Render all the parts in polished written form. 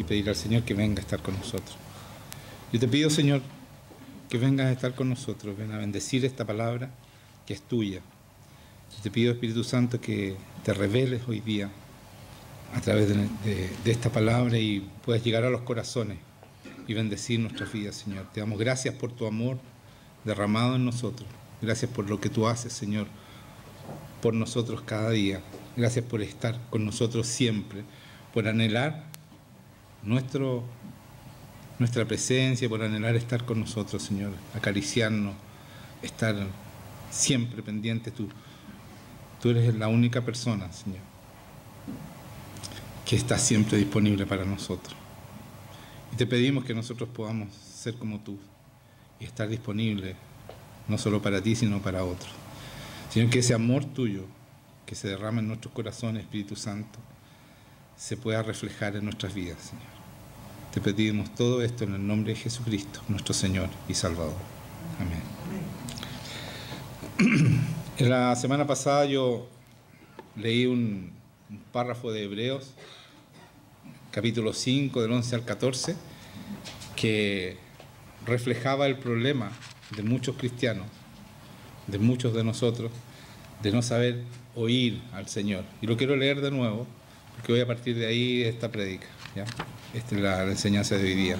pedir al Señor que venga a estar con nosotros. Yo te pido, Señor, que vengas a estar con nosotros, ven a bendecir esta palabra que es tuya. Yo te pido, Espíritu Santo, que te reveles hoy día a través de esta palabra y puedas llegar a los corazones y bendecir nuestras vidas, Señor. Te damos gracias por tu amor derramado en nosotros. Gracias por lo que tú haces, Señor, por nosotros cada día. Gracias por estar con nosotros siempre, por anhelar nuestra presencia, por anhelar estar con nosotros, Señor, acariciarnos, estar siempre pendiente. Tú eres la única persona, Señor, que está siempre disponible para nosotros. Y te pedimos que nosotros podamos ser como tú y estar disponibles, no solo para ti, sino para otros. Señor, que ese amor tuyo que se derrama en nuestros corazones, Espíritu Santo, se pueda reflejar en nuestras vidas, Señor. Te pedimos todo esto en el nombre de Jesucristo, nuestro Señor y Salvador. Amén. En la semana pasada yo leí un párrafo de Hebreos, capítulo 5, del 11 al 14, que reflejaba el problema de muchos cristianos, de muchos de nosotros, de no saber oír al Señor. Y lo quiero leer de nuevo, porque voy a partir de ahí esta prédica, ¿ya? Esta es la enseñanza de hoy día.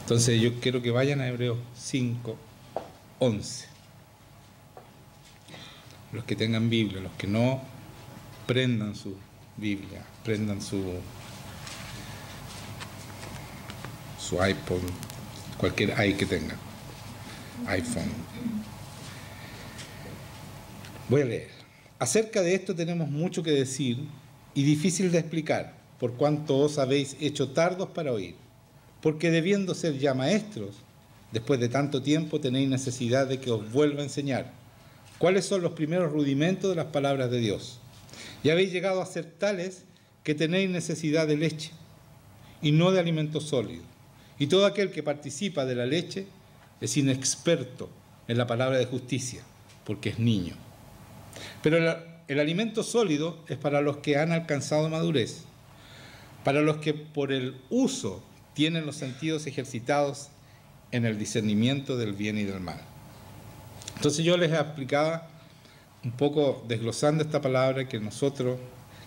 Entonces yo quiero que vayan a Hebreos 5, 11. Los que tengan Biblia, los que no, prendan su Biblia, prendan su iPod, cualquier que tengan, iPhone. Voy a leer. Acerca de esto tenemos mucho que decir y difícil de explicar, por cuanto os habéis hecho tardos para oír. Porque debiendo ser ya maestros, después de tanto tiempo tenéis necesidad de que os vuelva a enseñar cuáles son los primeros rudimentos de las palabras de Dios. Y habéis llegado a ser tales que tenéis necesidad de leche y no de alimento sólido. Y todo aquel que participa de la leche es inexperto en la palabra de justicia, porque es niño. Pero el alimento sólido es para los que han alcanzado madurez, para los que por el uso tienen los sentidos ejercitados en el discernimiento del bien y del mal. Entonces yo les explicaba un poco, desglosando esta palabra que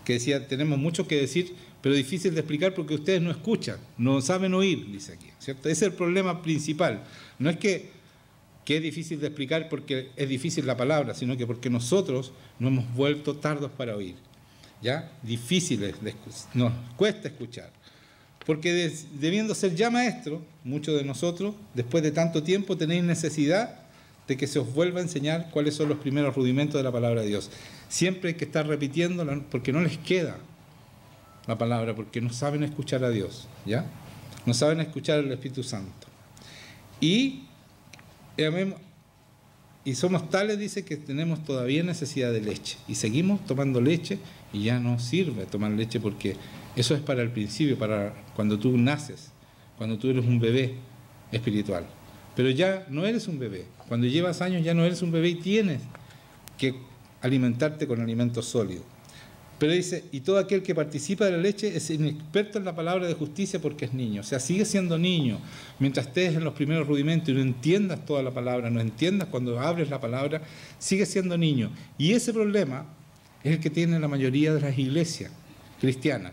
decía, tenemos mucho que decir, pero difícil de explicar porque ustedes no escuchan, no saben oír, dice aquí, ¿cierto? Ese es el problema principal. No es que es difícil de explicar porque es difícil la palabra, sino que porque nosotros nos hemos vuelto tardos para oír, ¿ya? Difíciles, nos cuesta escuchar. Porque debiendo ser ya maestros, muchos de nosotros, después de tanto tiempo, tenéis necesidad de que se os vuelva a enseñar cuáles son los primeros rudimentos de la palabra de Dios. Siempre hay que estar repitiéndola porque no les queda la palabra, porque no saben escuchar a Dios, ¿ya? No saben escuchar al Espíritu Santo. Y somos tales, dice, que tenemos todavía necesidad de leche. Y seguimos tomando leche y ya no sirve tomar leche porque eso es para el principio, para cuando tú naces, cuando tú eres un bebé espiritual. Pero ya no eres un bebé. Cuando llevas años ya no eres un bebé y tienes que alimentarte con alimento sólido. Pero dice, y todo aquel que participa de la leche es inexperto en la palabra de justicia porque es niño. O sea, sigue siendo niño. Mientras estés en los primeros rudimentos y no entiendas toda la palabra, no entiendas cuando abres la palabra, sigue siendo niño. Y ese problema es el que tiene la mayoría de las iglesias cristianas.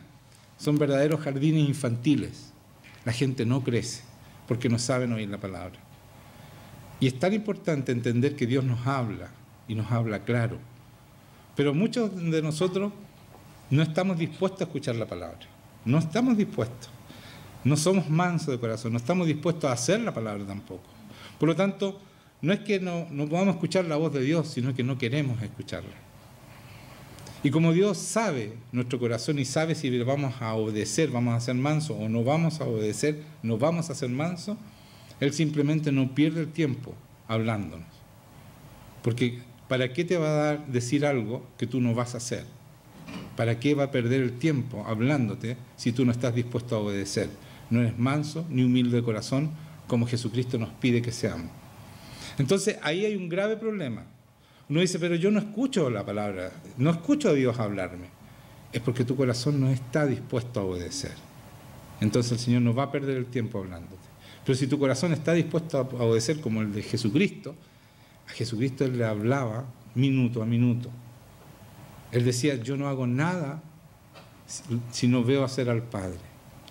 Son verdaderos jardines infantiles. La gente no crece porque no saben oír la palabra. Y es tan importante entender que Dios nos habla y nos habla claro. Pero muchos de nosotros no estamos dispuestos a escuchar la palabra. No estamos dispuestos. No somos mansos de corazón. No estamos dispuestos a hacer la palabra tampoco. Por lo tanto, no es que no podamos escuchar la voz de Dios, sino que no queremos escucharla. Y como Dios sabe nuestro corazón y sabe si le vamos a obedecer, vamos a ser mansos, o no vamos a obedecer, no vamos a ser mansos, Él simplemente no pierde el tiempo hablándonos. Porque ¿para qué te va a decir algo que tú no vas a hacer? ¿Para qué va a perder el tiempo hablándote si tú no estás dispuesto a obedecer? No eres manso ni humilde de corazón como Jesucristo nos pide que seamos. Entonces ahí hay un grave problema. Uno dice, pero yo no escucho la palabra, no escucho a Dios hablarme. Es porque tu corazón no está dispuesto a obedecer. entonces el Señor no va a perder el tiempo hablándote. Pero si tu corazón está dispuesto a obedecer como el de Jesucristo, a Jesucristo Él le hablaba minuto a minuto. Él decía, yo no hago nada si no veo hacer al Padre.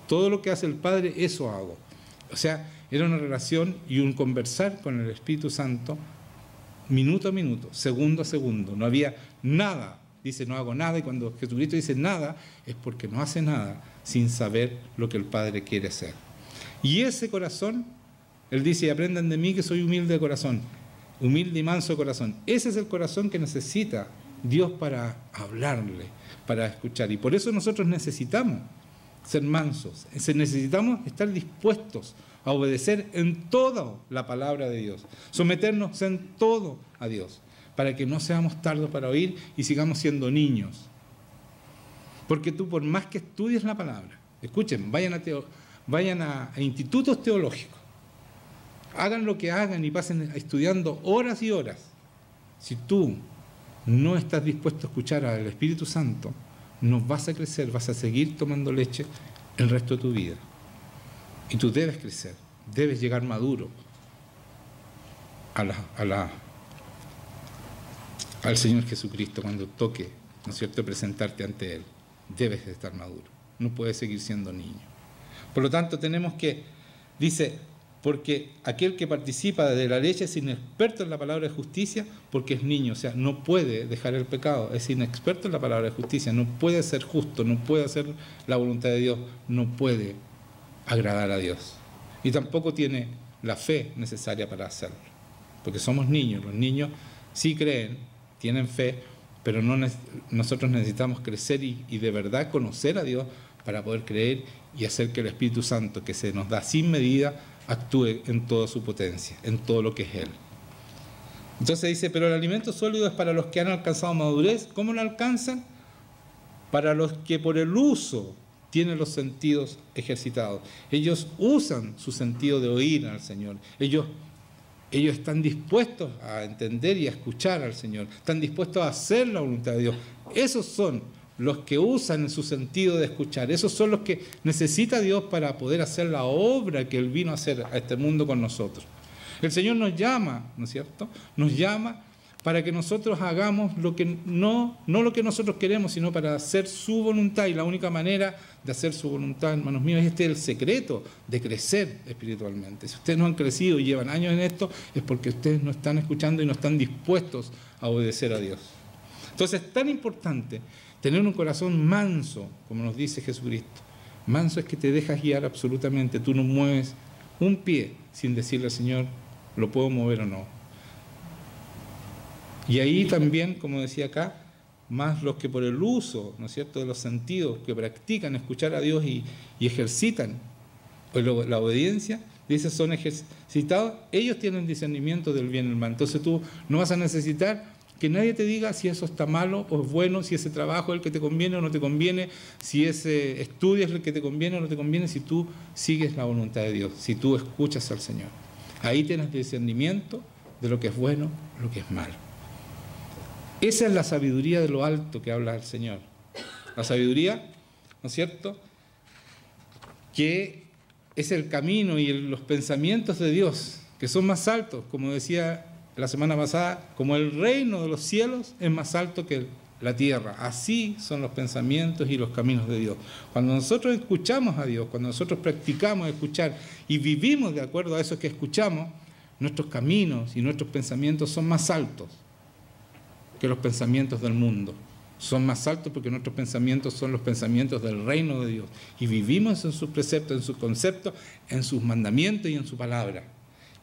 Todo lo que hace el Padre, eso hago. O sea, era una relación y un conversar con el Espíritu Santo minuto a minuto, segundo a segundo. No había nada. Dice, no hago nada, y cuando Jesucristo dice nada, es porque no hace nada sin saber lo que el Padre quiere hacer. Y ese corazón, Él dice, aprendan de mí que soy humilde de corazón, humilde y manso de corazón. Ese es el corazón que necesita Dios para hablarle, para escuchar. Y por eso nosotros necesitamos ser mansos, necesitamos estar dispuestos a obedecer en toda la palabra de Dios, someternos en todo a Dios, para que no seamos tardos para oír y sigamos siendo niños. Porque tú, por más que estudies la palabra, escuchen, vayan a institutos teológicos, hagan lo que hagan y pasen estudiando horas y horas. Si tú no estás dispuesto a escuchar al Espíritu Santo, no vas a crecer, vas a seguir tomando leche el resto de tu vida. Y tú debes crecer, debes llegar maduro al Señor Jesucristo cuando toque, ¿no es cierto?, presentarte ante Él. Debes de estar maduro, no puedes seguir siendo niño. Por lo tanto, tenemos que, dice, porque aquel que participa de la leche es inexperto en la palabra de justicia porque es niño, o sea, no puede dejar el pecado, es inexperto en la palabra de justicia, no puede ser justo, no puede hacer la voluntad de Dios, no puede agradar a Dios. Y tampoco tiene la fe necesaria para hacerlo, porque somos niños, los niños sí creen, tienen fe, pero nosotros necesitamos crecer y de verdad conocer a Dios para poder creer y hacer que el Espíritu Santo, que se nos da sin medida, actúe en toda su potencia, en todo lo que es Él. Entonces dice, pero el alimento sólido es para los que han alcanzado madurez. ¿Cómo lo alcanzan? Para los que por el uso tienen los sentidos ejercitados. Ellos usan su sentido de oír al Señor. Ellos están dispuestos a entender y a escuchar al Señor. Están dispuestos a hacer la voluntad de Dios. Esos son los que usan su sentido de escuchar. Esos son los que necesita Dios para poder hacer la obra que Él vino a hacer a este mundo con nosotros. El Señor nos llama, ¿no es cierto? Nos llama para que nosotros hagamos lo que no lo que nosotros queremos, sino para hacer su voluntad. Y la única manera de hacer su voluntad, hermanos míos, este es el secreto de crecer espiritualmente. Si ustedes no han crecido y llevan años en esto, es porque ustedes no están escuchando y no están dispuestos a obedecer a Dios. Entonces es tan importante tener un corazón manso, como nos dice Jesucristo. Manso es que te dejas guiar absolutamente. Tú no mueves un pie sin decirle al Señor, ¿lo puedo mover o no? Y ahí también, como decía acá, más los que por el uso, ¿no es cierto?, de los sentidos, que practican escuchar a Dios y ejercitan la obediencia, dice, son ejercitados, ellos tienen discernimiento del bien y el mal. Entonces tú no vas a necesitar que nadie te diga si eso está malo o es bueno, si ese trabajo es el que te conviene o no te conviene, si ese estudio es el que te conviene o no te conviene, si tú sigues la voluntad de Dios, si tú escuchas al Señor. Ahí tienes discernimiento de lo que es bueno, lo que es malo. Esa es la sabiduría de lo alto que habla el Señor. La sabiduría, ¿no es cierto?, que es el camino y los pensamientos de Dios, que son más altos, como decía la semana pasada, como el reino de los cielos es más alto que la tierra. Así son los pensamientos y los caminos de Dios. Cuando nosotros escuchamos a Dios, cuando nosotros practicamos escuchar y vivimos de acuerdo a eso que escuchamos, nuestros caminos y nuestros pensamientos son más altos que los pensamientos del mundo. Son más altos porque nuestros pensamientos son los pensamientos del reino de Dios. Y vivimos en sus preceptos, en sus conceptos, en sus mandamientos y en su palabra.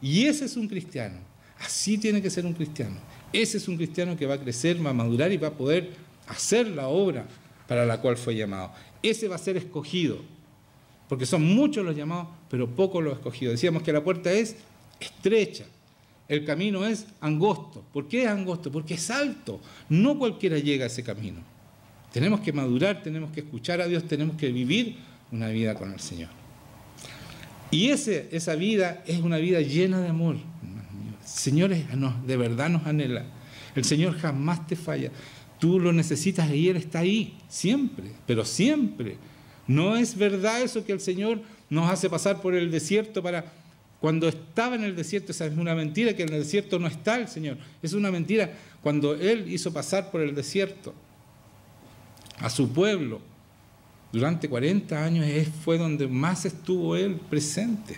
Y ese es un cristiano. Así tiene que ser un cristiano. Ese es un cristiano que va a crecer, va a madurar y va a poder hacer la obra para la cual fue llamado. Ese va a ser escogido, porque son muchos los llamados, pero pocos los escogidos. Decíamos que la puerta es estrecha, el camino es angosto. ¿Por qué es angosto? Porque es alto. No cualquiera llega a ese camino. Tenemos que madurar, tenemos que escuchar a Dios, tenemos que vivir una vida con el Señor. Y esa vida es una vida llena de amor. El Señor de verdad nos anhela. El Señor jamás te falla. Tú lo necesitas y Él está ahí, siempre, pero siempre. No es verdad eso que el Señor nos hace pasar por el desierto para... Cuando estaba en el desierto, esa es una mentira, que en el desierto no está el Señor. Es una mentira cuando Él hizo pasar por el desierto a su pueblo. Durante 40 años fue donde más estuvo Él presente.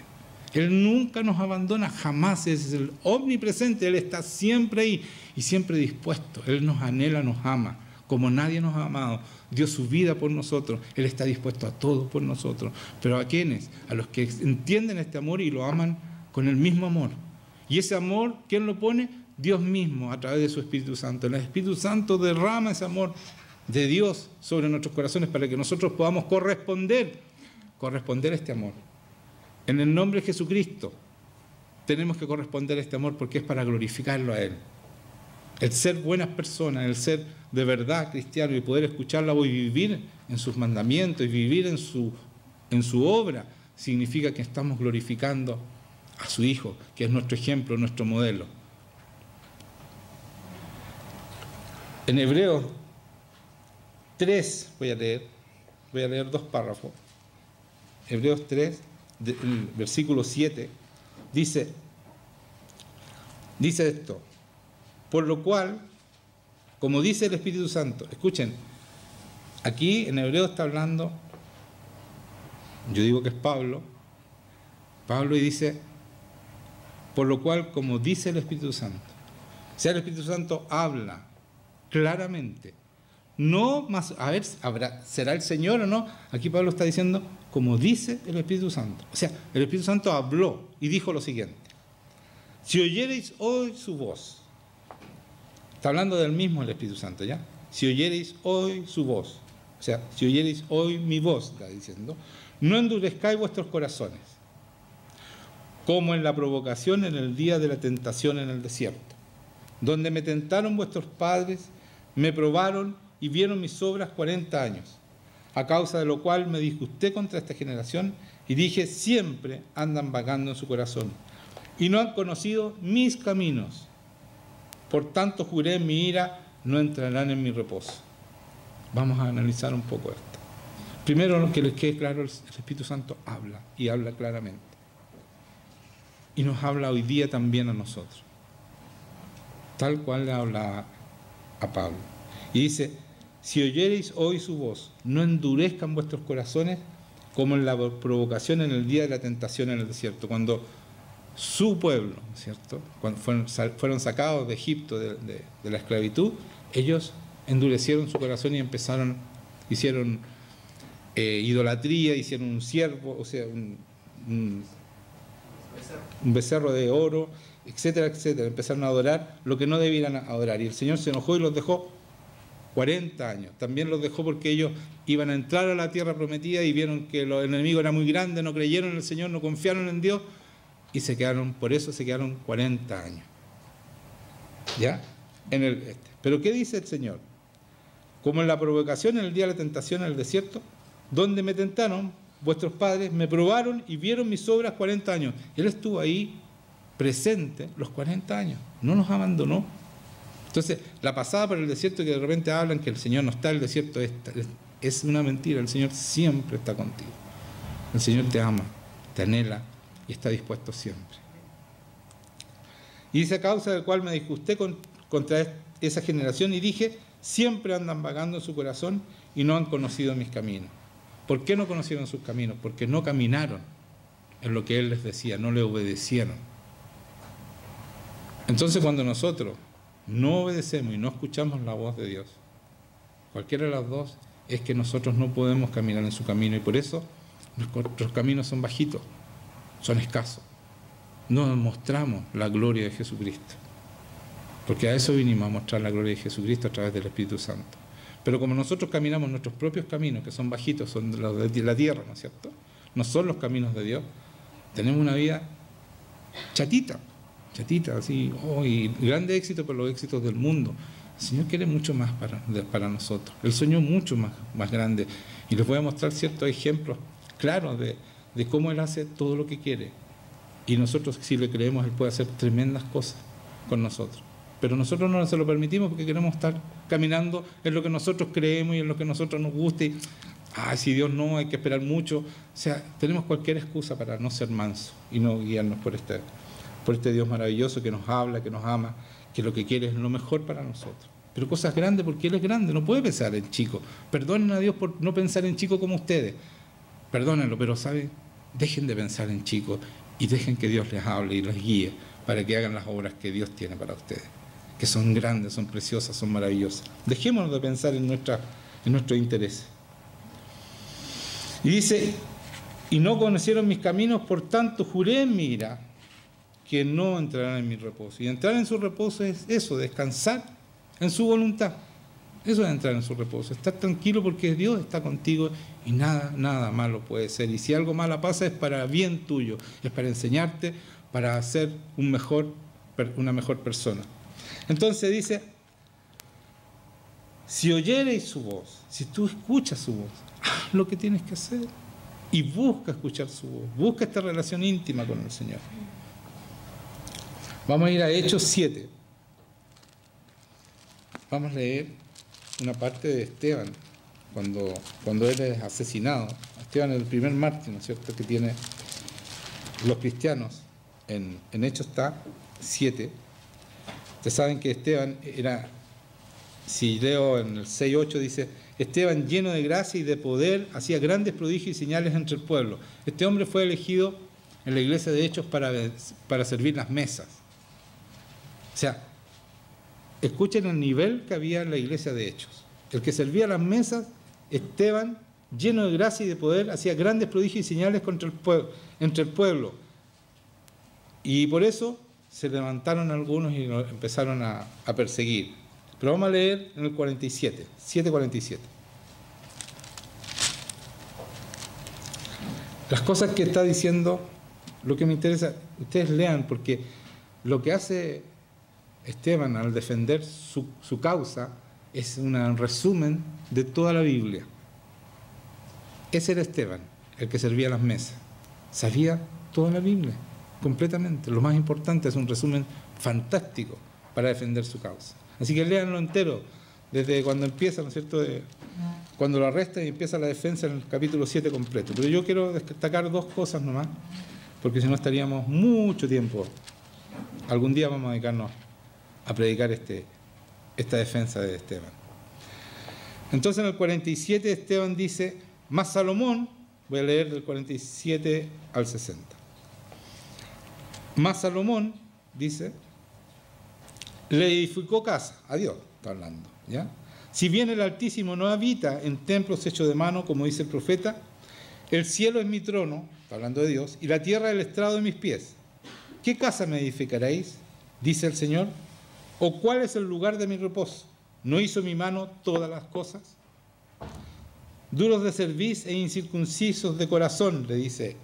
Él nunca nos abandona, jamás. Es el omnipresente, Él está siempre ahí y siempre dispuesto. Él nos anhela, nos ama, como nadie nos ha amado. Dio su vida por nosotros. Él está dispuesto a todo por nosotros. Pero ¿a quiénes? A los que entienden este amor y lo aman con el mismo amor. Y ese amor, ¿quién lo pone? Dios mismo, a través de su Espíritu Santo. El Espíritu Santo derrama ese amor de Dios sobre nuestros corazones para que nosotros podamos corresponder a este amor. En el nombre de Jesucristo tenemos que corresponder a este amor porque es para glorificarlo a Él. El ser buenas personas, el ser de verdad cristiano y poder escuchar la voz y vivir en sus mandamientos y vivir en su obra, significa que estamos glorificando a su Hijo, que es nuestro ejemplo, nuestro modelo. En Hebreos 3, voy a leer 2 párrafos. Hebreos 3, el versículo 7, dice esto: por lo cual, como dice el Espíritu Santo, escuchen, aquí en hebreo está hablando, yo digo que es Pablo, y dice, por lo cual, como dice el Espíritu Santo. O sea, el Espíritu Santo habla claramente. No más, a ver, ¿será el Señor o no? Aquí Pablo está diciendo, como dice el Espíritu Santo. O sea, el Espíritu Santo habló y dijo lo siguiente: si oyereis hoy su voz. Está hablando del mismo el Espíritu Santo, ¿ya? Si oyereis hoy su voz. O sea, si oyereis hoy mi voz, está diciendo, no endurezcáis vuestros corazones, como en la provocación en el día de la tentación en el desierto, donde me tentaron vuestros padres, me probaron y vieron mis obras 40 años, a causa de lo cual me disgusté contra esta generación y dije, siempre andan vagando en su corazón y no han conocido mis caminos. Por tanto juré en mi ira, no entrarán en mi reposo. Vamos a analizar un poco esto. Primero, que les quede claro, el Espíritu Santo habla y habla claramente. Y nos habla hoy día también a nosotros, tal cual le habla a Pablo. Y dice, si oyereis hoy su voz, no endurezcan vuestros corazones como en la provocación en el día de la tentación en el desierto, cuando su pueblo, ¿cierto?, cuando fueron sacados de Egipto de la esclavitud, ellos endurecieron su corazón y hicieron idolatría, hicieron un ciervo, o sea, un becerro de oro, etcétera, etcétera. Empezaron a adorar lo que no debieran adorar. Y el Señor se enojó y los dejó 40 años. También los dejó porque ellos iban a entrar a la tierra prometida y vieron que los enemigos eran muy grandes, no creyeron en el Señor, no confiaron en Dios y por eso se quedaron 40 años. ¿Ya? Pero ¿qué dice el Señor? Como en la provocación en el día de la tentación en el desierto, donde me tentaron vuestros padres, me probaron y vieron mis obras 40 años. Él estuvo ahí presente los 40 años, no nos abandonó. Entonces, la pasada por el desierto, que de repente hablan que el Señor no está en el desierto, es una mentira. El Señor siempre está contigo. El Señor te ama, te anhela y está dispuesto siempre. Y dice, a causa del cual me disgusté contra esa generación y dije, siempre andan vagando en su corazón y no han conocido mis caminos. ¿Por qué no conocieron sus caminos? Porque no caminaron en lo que Él les decía, no le obedecieron. Entonces, cuando nosotros no obedecemos y no escuchamos la voz de Dios, cualquiera de las dos, es que nosotros no podemos caminar en su camino y por eso nuestros caminos son bajitos, son escasos. No mostramos la gloria de Jesucristo, porque a eso vinimos, a mostrar la gloria de Jesucristo a través del Espíritu Santo. Pero como nosotros caminamos nuestros propios caminos, que son bajitos, son los de la tierra, ¿no es cierto?, no son los caminos de Dios, tenemos una vida chatita, así, y grande éxito por los éxitos del mundo. El Señor quiere mucho más para nosotros. Él soñó mucho más grande. Y les voy a mostrar ciertos ejemplos claros de cómo Él hace todo lo que quiere. Y nosotros, si le creemos, Él puede hacer tremendas cosas con nosotros. Pero nosotros no se lo permitimos porque queremos estar caminando en lo que nosotros creemos y en lo que a nosotros nos guste. Si Dios no, hay que esperar mucho. O sea, tenemos cualquier excusa para no ser mansos y no guiarnos por este Dios maravilloso que nos habla, que nos ama, que lo que quiere es lo mejor para nosotros. Pero cosas grandes porque Él es grande, no puede pensar en chico. Perdonen a Dios por no pensar en chico como ustedes. Perdónenlo, pero ¿saben? Dejen de pensar en chico y dejen que Dios les hable y les guíe para que hagan las obras que Dios tiene para ustedes, que son grandes, son preciosas, son maravillosas. Dejémonos de pensar en nuestros intereses. Y dice, y no conocieron mis caminos, por tanto juré en mi ira que no entrarán en mi reposo. Y entrar en su reposo es eso, descansar en su voluntad. Eso es entrar en su reposo, estar tranquilo porque Dios está contigo y nada malo puede ser. Y si algo malo pasa es para bien tuyo, es para enseñarte, para ser una mejor persona. Entonces dice, si oyereis su voz, si tú escuchas su voz, haz lo que tienes que hacer y busca escuchar su voz, busca esta relación íntima con el Señor. Vamos a ir a Hechos 7. Vamos a leer una parte de Esteban, cuando él es asesinado. Esteban es el primer mártir, ¿no es cierto?, que tiene los cristianos. En Hechos está 7. Ustedes saben que Esteban era, si leo en el 6:8 dice, Esteban lleno de gracia y de poder, hacía grandes prodigios y señales entre el pueblo. Este hombre fue elegido en la iglesia de Hechos para servir las mesas. O sea, escuchen el nivel que había en la iglesia de Hechos. El que servía las mesas, Esteban, lleno de gracia y de poder, hacía grandes prodigios y señales entre el pueblo. Y por eso se levantaron algunos y lo empezaron a perseguir. Pero vamos a leer en el 47, 7:47. Las cosas que está diciendo, lo que me interesa, ustedes lean, porque lo que hace Esteban al defender su causa es un resumen de toda la Biblia. Ese era Esteban, el que servía las mesas. Sabía toda la Biblia, completamente. Lo más importante, es un resumen fantástico para defender su causa. Así que léanlo entero, desde cuando empieza, ¿no es cierto?, cuando lo arrestan y empieza la defensa en el capítulo 7 completo. Pero yo quiero destacar dos cosas nomás, porque si no estaríamos mucho tiempo. Algún día vamos a dedicarnos a predicar esta defensa de Esteban. Entonces en el 47 Esteban dice, mas Salomón, voy a leer del 47 al 60. Mas Salomón, dice, le edificó casa, a Dios está hablando, ¿ya? Si bien el Altísimo no habita en templos hechos de mano, como dice el profeta, el cielo es mi trono, está hablando de Dios, y la tierra el estrado de mis pies. ¿Qué casa me edificaréis? Dice el Señor. ¿O cuál es el lugar de mi reposo? ¿No hizo mi mano todas las cosas? Duros de cerviz e incircuncisos de corazón, le dice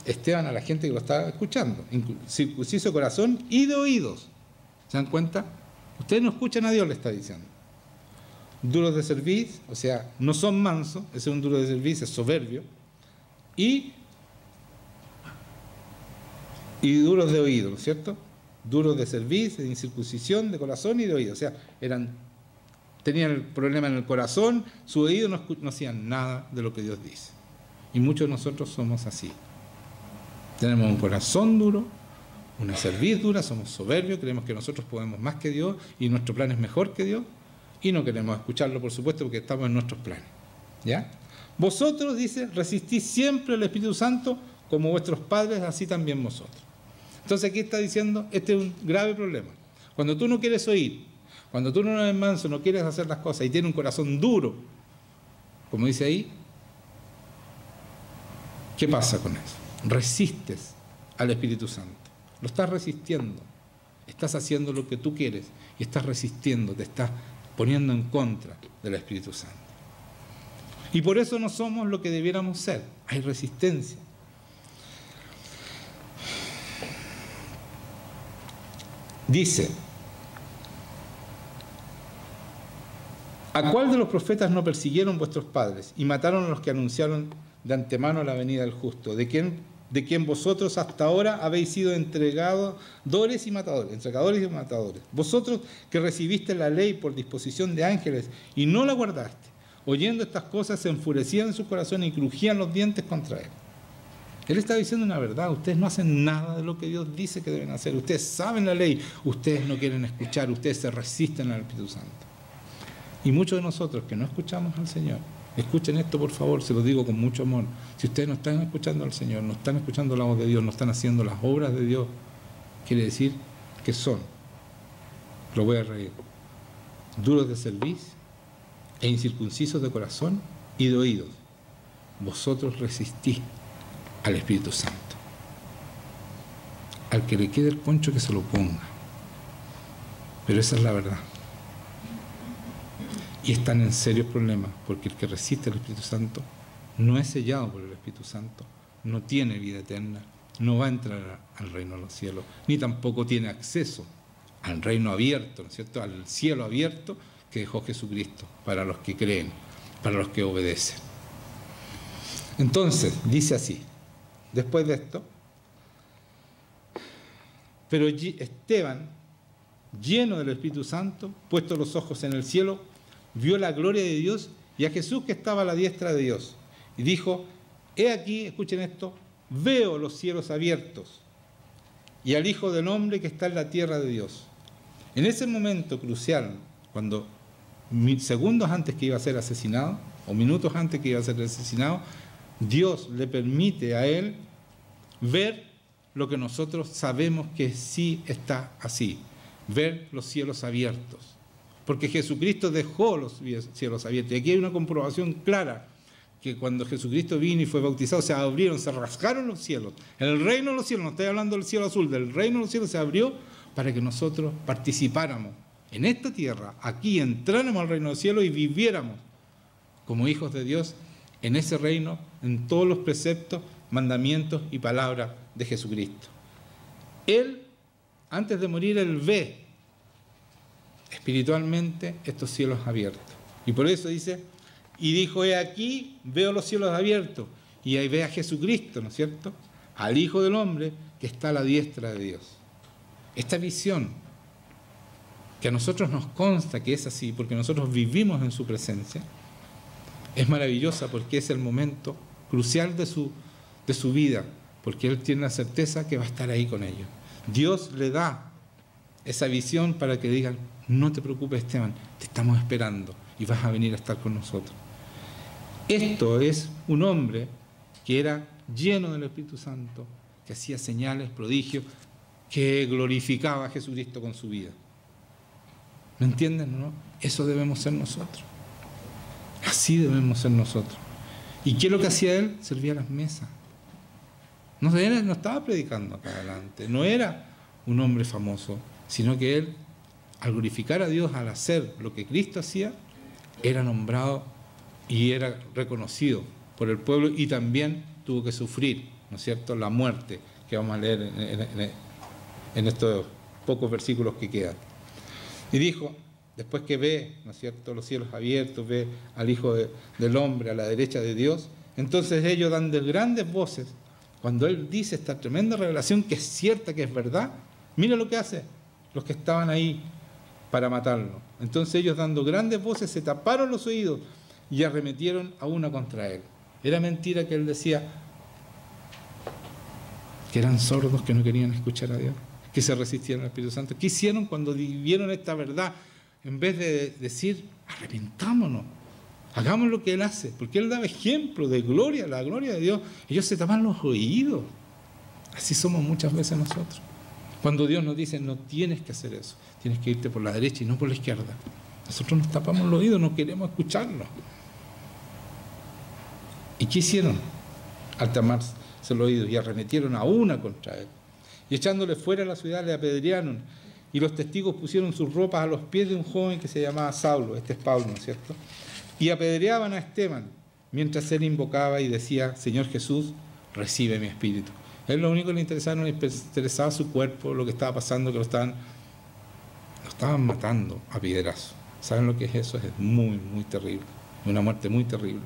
Esteban a la gente que lo está escuchando. Circunciso de corazón y de oídos. ¿Se dan cuenta? Ustedes no escuchan a Dios, le está diciendo. Duros de cerviz, o sea, no son mansos, ese es un duro de cerviz, es soberbio. Y duros de oído, ¿no es cierto? Duros de cerviz, de incircuncisión, de corazón y de oído. O sea, tenían el problema en el corazón, su oído no hacían nada de lo que Dios dice. Y muchos de nosotros somos así. Tenemos un corazón duro, una cerviz dura, somos soberbios, creemos que nosotros podemos más que Dios y nuestro plan es mejor que Dios, y no queremos escucharlo, por supuesto, porque estamos en nuestros planes. ¿Ya? Vosotros, dice, resistís siempre al Espíritu Santo, como vuestros padres, así también vosotros. Entonces aquí está diciendo, este es un grave problema. Cuando tú no quieres oír, cuando tú no eres manso, no quieres hacer las cosas y tienes un corazón duro, como dice ahí, ¿qué pasa con eso? Resistes al Espíritu Santo. Lo estás resistiendo. Estás haciendo lo que tú quieres y estás resistiendo, te estás poniendo en contra del Espíritu Santo. Y por eso no somos lo que debiéramos ser. Hay resistencia. Dice, ¿a cuál de los profetas no persiguieron vuestros padres y mataron a los que anunciaron de antemano la venida del justo? ¿De quien vosotros hasta ahora habéis sido entregadores y matadores? Vosotros que recibiste la ley por disposición de ángeles y no la guardaste, oyendo estas cosas, se enfurecían en su corazón y crujían los dientes contra él. Él está diciendo una verdad: ustedes no hacen nada de lo que Dios dice que deben hacer, ustedes saben la ley, ustedes no quieren escuchar, ustedes se resisten al Espíritu Santo. Y muchos de nosotros que no escuchamos al Señor, escuchen esto por favor, se lo digo con mucho amor: si ustedes no están escuchando al Señor, no están escuchando la voz de Dios, no están haciendo las obras de Dios, quiere decir que son, lo voy a reír, duros de cerviz e incircuncisos de corazón y de oídos. Vosotros resistís al Espíritu Santo. Al que le quede el poncho, que se lo ponga. Pero esa es la verdad. Y están en serios problemas, porque el que resiste al Espíritu Santo no es sellado por el Espíritu Santo, no tiene vida eterna, no va a entrar al reino de los cielos, ni tampoco tiene acceso al reino abierto, ¿no es cierto?, al cielo abierto que dejó Jesucristo para los que creen, para los que obedecen. Entonces, dice así, después de esto: pero Esteban, lleno del Espíritu Santo, puesto los ojos en el cielo, vio la gloria de Dios y a Jesús que estaba a la diestra de Dios. Y dijo: he aquí, escuchen esto, veo los cielos abiertos y al Hijo del Hombre que está en la tierra de Dios. En ese momento crucial, cuando segundos antes que iba a ser asesinado, o minutos antes que iba a ser asesinado, Dios le permite a él ver lo que nosotros sabemos que sí está así: ver los cielos abiertos. Porque Jesucristo dejó los cielos abiertos. Y aquí hay una comprobación clara, que cuando Jesucristo vino y fue bautizado, se abrieron, se rasgaron los cielos. El reino de los cielos, no estoy hablando del cielo azul, del reino de los cielos se abrió para que nosotros participáramos en esta tierra, aquí entráramos al reino del cielo y viviéramos como hijos de Dios en ese reino, en todos los preceptos, mandamientos y palabras de Jesucristo. Él, antes de morir, él ve espiritualmente estos cielos abiertos. Y por eso dice: y dijo, he aquí, veo los cielos abiertos. Y ahí ve a Jesucristo, ¿no es cierto?, al Hijo del Hombre que está a la diestra de Dios. Esta visión, que a nosotros nos consta que es así, porque nosotros vivimos en su presencia, es maravillosa, porque es el momento crucial de su vida, porque él tiene la certeza que va a estar ahí con ellos. Dios le da esa visión para que digan: no te preocupes, Esteban, te estamos esperando y vas a venir a estar con nosotros. Esto es un hombre que era lleno del Espíritu Santo, que hacía señales, prodigios, que glorificaba a Jesucristo con su vida. ¿Me entienden, no? Eso debemos ser nosotros. Así debemos ser nosotros. ¿Y qué es lo que hacía él? Servía las mesas. No estaba predicando acá adelante, no era un hombre famoso, sino que él, al glorificar a Dios, al hacer lo que Cristo hacía, era nombrado y era reconocido por el pueblo, y también tuvo que sufrir, ¿no es cierto?, la muerte, que vamos a leer en estos pocos versículos que quedan. Y dijo, después que ve, ¿no es cierto?, los cielos abiertos, ve al Hijo del Hombre a la derecha de Dios, entonces ellos dan de grandes voces. Cuando él dice esta tremenda revelación, que es cierta, que es verdad, mira lo que hace los que estaban ahí para matarlo. Entonces ellos, dando grandes voces, se taparon los oídos y arremetieron a una contra él. Era mentira que él decía que eran sordos, que no querían escuchar a Dios, que se resistían al Espíritu Santo. ¿Qué hicieron cuando vieron esta verdad? En vez de decir, arrepentámonos, hagamos lo que él hace, porque él daba ejemplo de gloria, la gloria de Dios, ellos se tapan los oídos. Así somos muchas veces nosotros. Cuando Dios nos dice, no tienes que hacer eso, tienes que irte por la derecha y no por la izquierda, nosotros nos tapamos los oídos, no queremos escucharlo. ¿Y qué hicieron? Al taparse los oídos, y arremetieron a una contra él, y echándole fuera de la ciudad le apedrearon, y los testigos pusieron sus ropas a los pies de un joven que se llamaba Saulo. Este es Pablo, ¿no es cierto? Y apedreaban a Esteban, mientras él invocaba y decía, Señor Jesús, recibe mi espíritu. A él lo único que le interesaba, no le interesaba su cuerpo, lo que estaba pasando, que lo estaban matando a piedrazos. ¿Saben lo que es eso? Es muy, muy terrible, una muerte muy terrible.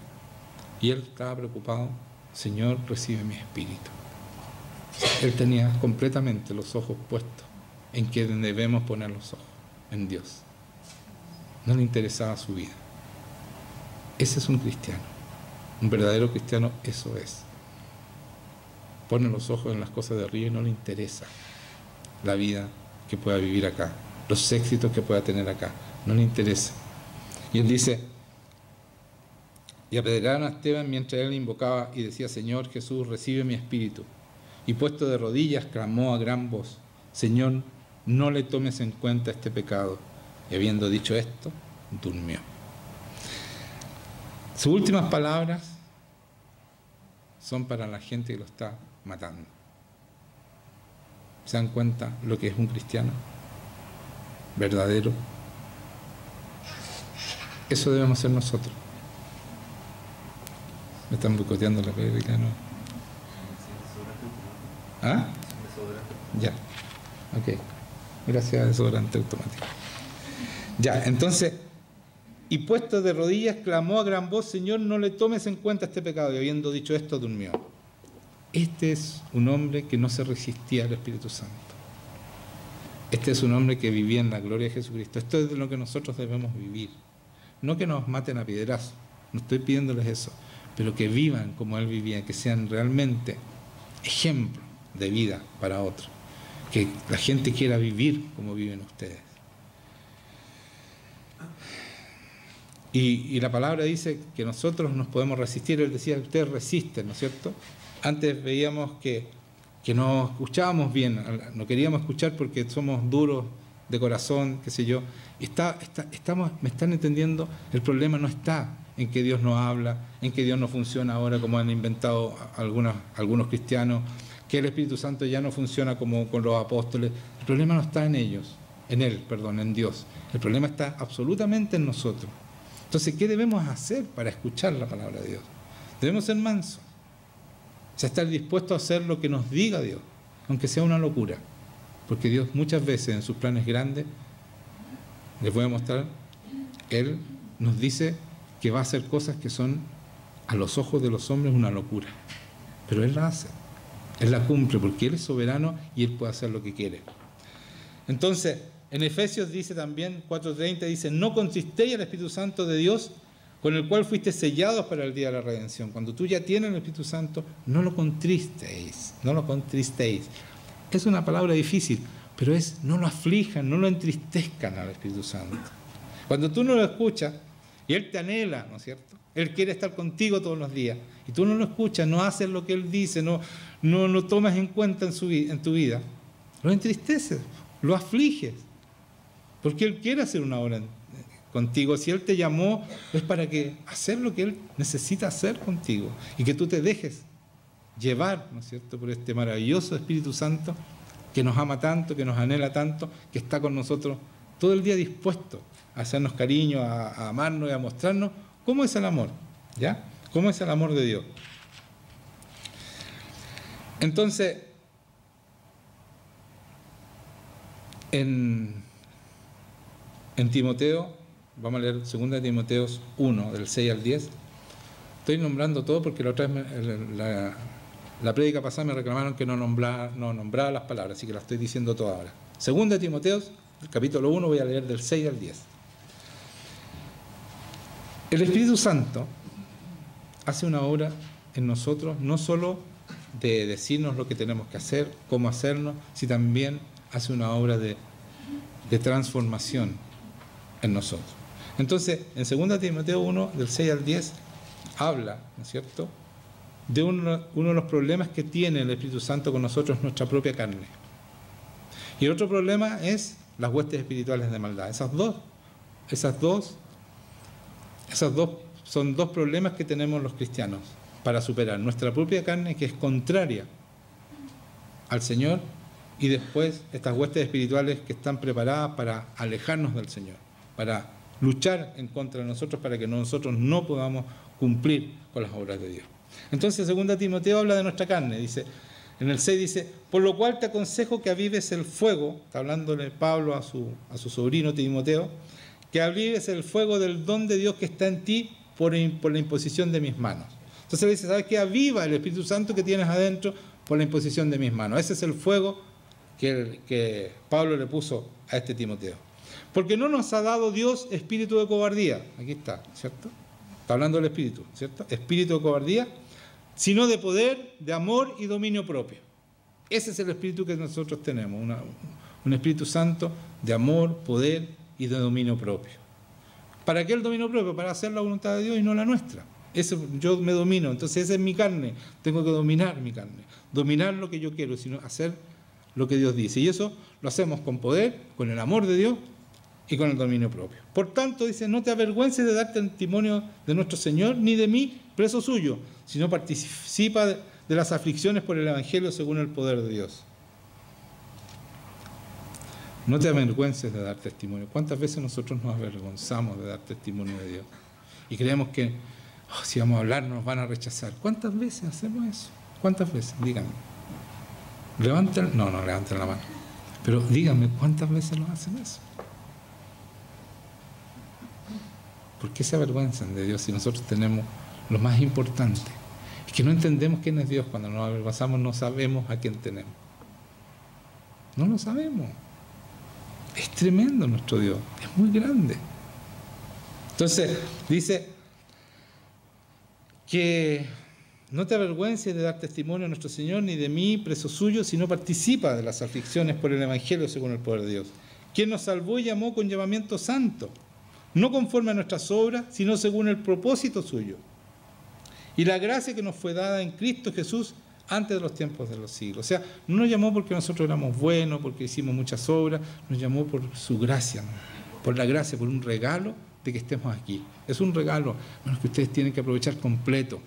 Y él estaba preocupado, Señor, recibe mi espíritu. Él tenía completamente los ojos puestos en que debemos poner los ojos, en Dios. No le interesaba su vida. Ese es un cristiano. Un verdadero cristiano, eso es. Pone los ojos en las cosas de arriba y no le interesa la vida que pueda vivir acá, los éxitos que pueda tener acá, no le interesa. Y él dice, y apedrearon a Esteban mientras él invocaba y decía, Señor Jesús, recibe mi espíritu. Y puesto de rodillas, clamó a gran voz, Señor, no le tomes en cuenta este pecado. Y habiendo dicho esto, durmió. Sus últimas palabras son para la gente que lo está matando. ¿Se dan cuenta lo que es un cristiano verdadero? Eso debemos ser nosotros. Me están boicoteando la prédica, ¿no? ¿Ah? Ya. Ok. Gracias, desodorante automático. Ya, entonces, y puesto de rodillas, clamó a gran voz, Señor, no le tomes en cuenta este pecado. Y habiendo dicho esto, durmió. Este es un hombre que no se resistía al Espíritu Santo. Este es un hombre que vivía en la gloria de Jesucristo. Esto es de lo que nosotros debemos vivir. No que nos maten a piedrazos, no estoy pidiéndoles eso, pero que vivan como Él vivía, que sean realmente ejemplo de vida para otros. Que la gente quiera vivir como viven ustedes. Y la palabra dice que nosotros nos podemos resistir. Él decía, ustedes resisten, ¿no es cierto? Antes veíamos que no escuchábamos bien, no queríamos escuchar porque somos duros de corazón, qué sé yo. ¿Me están entendiendo? El problema no está en que Dios no habla, en que Dios no funciona ahora como han inventado algunos cristianos, que el Espíritu Santo ya no funciona como con los apóstoles. El problema no está en ellos, en Dios. El problema está absolutamente en nosotros. Entonces, ¿qué debemos hacer para escuchar la palabra de Dios? Debemos ser mansos. O sea, estar dispuestos a hacer lo que nos diga Dios, aunque sea una locura. Porque Dios muchas veces en sus planes grandes, les voy a mostrar, Él nos dice que va a hacer cosas que son a los ojos de los hombres una locura. Pero Él la hace, Él la cumple, porque Él es soberano y Él puede hacer lo que quiere. Entonces, en Efesios dice también, 4:30, dice, no contristéis al Espíritu Santo de Dios, con el cual fuiste sellados para el día de la redención. Cuando tú ya tienes el Espíritu Santo, no lo contristéis, no lo contristéis. Es una palabra difícil, pero es, no lo aflijan, no lo entristezcan al Espíritu Santo. Cuando tú no lo escuchas, y Él te anhela, ¿no es cierto? Él quiere estar contigo todos los días, y tú no lo escuchas, no haces lo que Él dice, no lo tomas en cuenta en tu vida, lo entristeces, lo afliges, porque Él quiere hacer una obra contigo. Si Él te llamó, es para que hacer lo que Él necesita hacer contigo, y que tú te dejes llevar, ¿no es cierto?, por este maravilloso Espíritu Santo que nos ama tanto, que nos anhela tanto, que está con nosotros todo el día dispuesto a hacernos cariño, a amarnos y a mostrarnos cómo es el amor, ¿ya? Cómo es el amor de Dios. Entonces, en Timoteo, vamos a leer 2 Timoteo 1, del 6 al 10. Estoy nombrando todo porque la otra vez la prédica pasada me reclamaron que no nombraba las palabras, así que las estoy diciendo todas ahora. 2 Timoteo, el capítulo 1, voy a leer del 6 al 10. El Espíritu Santo hace una obra en nosotros, no solo de decirnos lo que tenemos que hacer, cómo hacernos, sino también hace una obra de transformación en nosotros. Entonces, en 2 Timoteo 1, del 6 al 10, habla, ¿no es cierto?, de uno de los problemas que tiene el Espíritu Santo con nosotros, nuestra propia carne. Y el otro problema es las huestes espirituales de maldad. Esas dos son dos problemas que tenemos los cristianos para superar. Nuestra propia carne, que es contraria al Señor, y después estas huestes espirituales que están preparadas para alejarnos del Señor, para luchar en contra de nosotros, para que nosotros no podamos cumplir con las obras de Dios. Entonces, 2 Timoteo habla de nuestra carne, dice, en el 6 dice, por lo cual te aconsejo que avives el fuego, está hablándole Pablo a su sobrino Timoteo, que avives el fuego del don de Dios que está en ti por la imposición de mis manos. Entonces le dice, ¿sabes qué? Aviva el Espíritu Santo que tienes adentro por la imposición de mis manos. Ese es el fuego que Pablo le puso a este Timoteo. Porque no nos ha dado Dios espíritu de cobardía. Aquí está, ¿cierto? Está hablando del espíritu, ¿cierto? Espíritu de cobardía, sino de poder, de amor y dominio propio. Ese es el espíritu que nosotros tenemos, un Espíritu Santo de amor, poder y de dominio propio. ¿Para qué el dominio propio? Para hacer la voluntad de Dios y no la nuestra. Yo me domino, entonces esa es mi carne, tengo que dominar mi carne, dominar lo que yo quiero, sino hacer lo que Dios dice. Y eso lo hacemos con poder, con el amor de Dios y con el dominio propio. Por tanto, dice, no te avergüences de dar testimonio de nuestro Señor, ni de mí, preso suyo, sino participa de las aflicciones por el Evangelio según el poder de Dios. No te avergüences de dar testimonio. ¿Cuántas veces nosotros nos avergonzamos de dar testimonio de Dios? Y creemos que si vamos a hablar nos van a rechazar. ¿Cuántas veces hacemos eso? ¿Cuántas veces? Díganme. No levanten la mano. Pero díganme, ¿cuántas veces lo hacen eso? ¿Por qué se avergüenzan de Dios si nosotros tenemos lo más importante? Es que no entendemos quién es Dios. Cuando nos avergonzamos no sabemos a quién tenemos. No lo sabemos. Es tremendo nuestro Dios. Es muy grande. Entonces, dice que no te avergüences de dar testimonio a nuestro Señor, ni de mí, preso suyo, sino participa de las aflicciones por el Evangelio según el poder de Dios, quien nos salvó y llamó con llamamiento santo, no conforme a nuestras obras, sino según el propósito suyo, y la gracia que nos fue dada en Cristo Jesús antes de los tiempos de los siglos. O sea, no nos llamó porque nosotros éramos buenos, porque hicimos muchas obras, nos llamó por su gracia, ¿no? Por la gracia, por un regalo de que estemos aquí. Es un regalo, bueno, que ustedes tienen que aprovechar completo.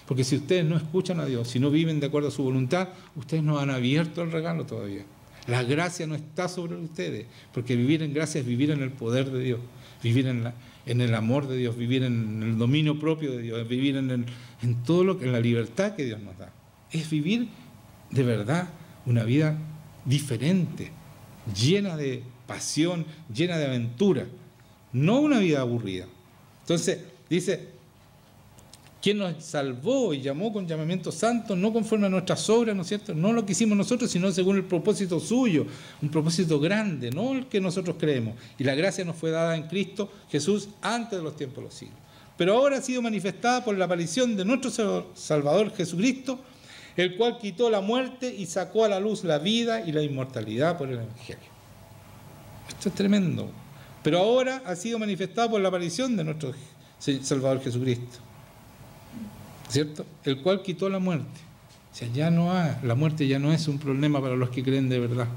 Porque si ustedes no escuchan a Dios, si no viven de acuerdo a su voluntad, ustedes no han abierto el regalo todavía. La gracia no está sobre ustedes, porque vivir en gracia es vivir en el poder de Dios, vivir en el amor de Dios, vivir en el dominio propio de Dios, vivir en todo lo que, en la libertad que Dios nos da. Es vivir de verdad una vida diferente, llena de pasión, llena de aventura, no una vida aburrida. Entonces, dice, quien nos salvó y llamó con llamamiento santo, no conforme a nuestras obras, ¿no es cierto? No lo que hicimos nosotros, sino según el propósito suyo, un propósito grande, no el que nosotros creemos. Y la gracia nos fue dada en Cristo Jesús antes de los tiempos de los siglos. Pero ahora ha sido manifestada por la aparición de nuestro Salvador Jesucristo, el cual quitó la muerte y sacó a la luz la vida y la inmortalidad por el Evangelio. Esto es tremendo. Pero ahora ha sido manifestado por la aparición de nuestro Salvador Jesucristo, ¿cierto? El cual quitó la muerte. O sea, la muerte ya no es un problema para los que creen de verdad,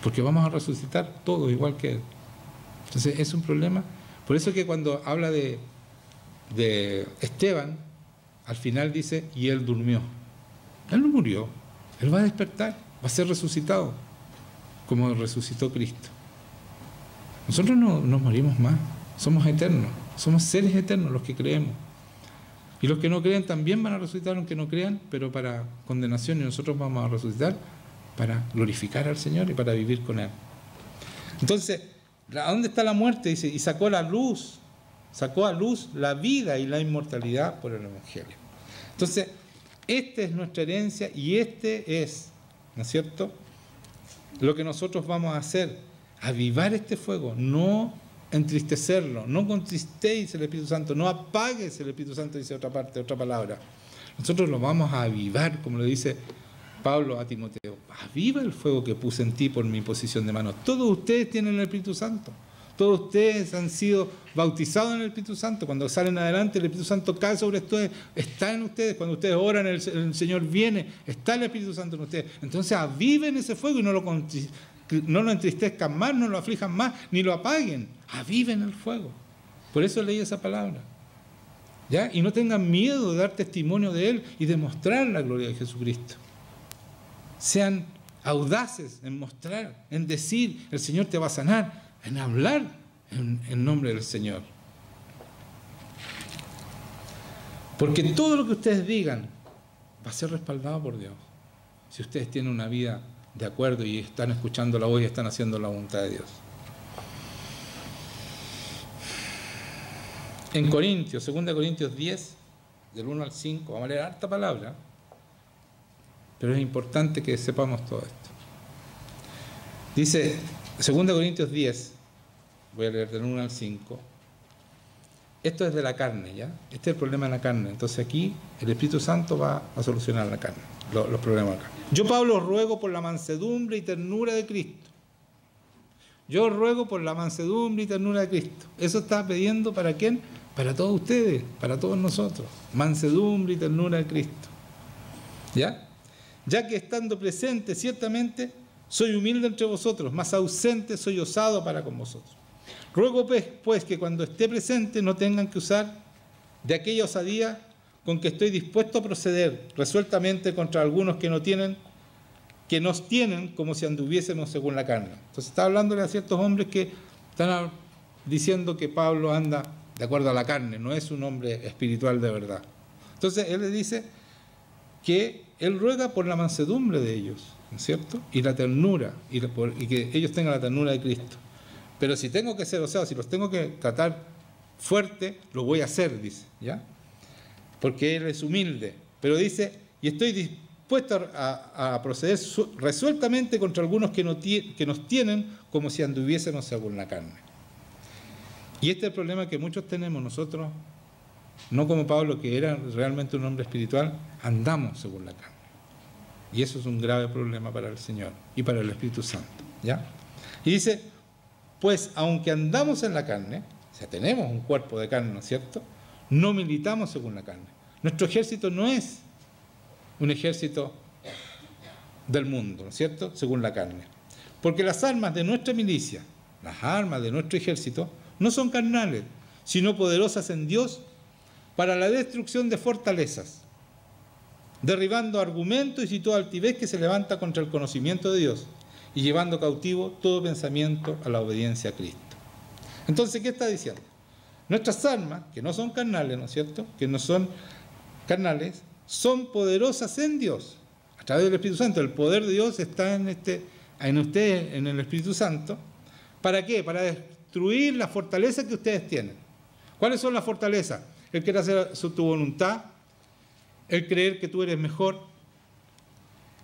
porque vamos a resucitar todos igual que Él. Entonces es un problema. Por eso que cuando habla de Esteban, al final dice, y Él durmió. Él no murió, Él va a despertar, va a ser resucitado, como resucitó Cristo. Nosotros no morimos más, somos eternos, somos seres eternos los que creemos. Y los que no creen también van a resucitar, aunque no crean, pero para condenación, y nosotros vamos a resucitar para glorificar al Señor y para vivir con Él. Entonces, ¿a dónde está la muerte? Dice, y sacó a luz la vida y la inmortalidad por el Evangelio. Entonces, esta es nuestra herencia y este es, ¿no es cierto?, lo que nosotros vamos a hacer, avivar este fuego, no entristecerlo, no contristéis el Espíritu Santo, no apagues el Espíritu Santo, dice otra palabra. Nosotros lo vamos a avivar, como le dice Pablo a Timoteo. Aviva el fuego que puse en ti por mi imposición de manos. Todos ustedes tienen el Espíritu Santo. Todos ustedes han sido bautizados en el Espíritu Santo. Cuando salen adelante, el Espíritu Santo cae sobre ustedes, está en ustedes. Cuando ustedes oran, el Señor viene, está el Espíritu Santo en ustedes. Entonces aviven ese fuego y no lo entristezcan más, no lo aflijan más, ni lo apaguen. Aviven el fuego. Por eso leí esa palabra. ¿Ya? Y no tengan miedo de dar testimonio de Él y de mostrar la gloria de Jesucristo. Sean audaces en mostrar, en decir, el Señor te va a sanar, en hablar en nombre del Señor. Porque todo lo que ustedes digan va a ser respaldado por Dios. Si ustedes tienen una vida de acuerdo y están escuchando la voz y están haciendo la voluntad de Dios. En Corintios, 2 Corintios 10, del 1 al 5, vamos a leer harta palabra, pero es importante que sepamos todo esto. Dice 2 Corintios 10, voy a leer del 1 al 5, esto es de la carne, ¿ya? Este es el problema de la carne. Entonces aquí el Espíritu Santo va a solucionar la carne, los problemas de la carne. Yo, Pablo, os ruego por la mansedumbre y ternura de Cristo. Yo os ruego por la mansedumbre y ternura de Cristo. Eso está pidiendo ¿para quién? Para todos ustedes, para todos nosotros. Mansedumbre y ternura de Cristo. ¿Ya? Ya que estando presente, ciertamente, soy humilde entre vosotros, mas ausente soy osado para con vosotros. Ruego pues que cuando esté presente no tengan que usar de aquella osadía con que estoy dispuesto a proceder resueltamente contra algunos que nos tienen como si anduviésemos según la carne. Entonces está hablándole a ciertos hombres que están diciendo que Pablo anda de acuerdo a la carne, no es un hombre espiritual de verdad. Entonces él le dice que él ruega por la mansedumbre de ellos, ¿no es cierto? Y la ternura, y que ellos tengan la ternura de Cristo. Pero si tengo que ser osado, si los tengo que tratar fuerte, lo voy a hacer, dice, ¿ya? Porque él es humilde. Pero dice, y estoy dispuesto a proceder resueltamente contra algunos que nos tienen como si anduviésemos según la carne. Y este es el problema que muchos tenemos nosotros, no como Pablo, que era realmente un hombre espiritual, andamos según la carne. Y eso es un grave problema para el Señor y para el Espíritu Santo, ¿ya? Y dice, pues aunque andamos en la carne, o sea, tenemos un cuerpo de carne, ¿no es cierto?, no militamos según la carne. Nuestro ejército no es un ejército del mundo, ¿no es cierto?, según la carne. Porque las armas de nuestra milicia, las armas de nuestro ejército, no son carnales, sino poderosas en Dios para la destrucción de fortalezas, derribando argumentos y toda altivez que se levanta contra el conocimiento de Dios y llevando cautivo todo pensamiento a la obediencia a Cristo. Entonces, ¿qué está diciendo? Nuestras armas, que no son carnales, ¿no es cierto?, que no son carnales, son poderosas en Dios, a través del Espíritu Santo. El poder de Dios está en ustedes, en el Espíritu Santo. ¿Para qué? Para destruir las fortalezas que ustedes tienen. ¿Cuáles son las fortalezas? El querer hacer tu voluntad, el creer que tú eres mejor,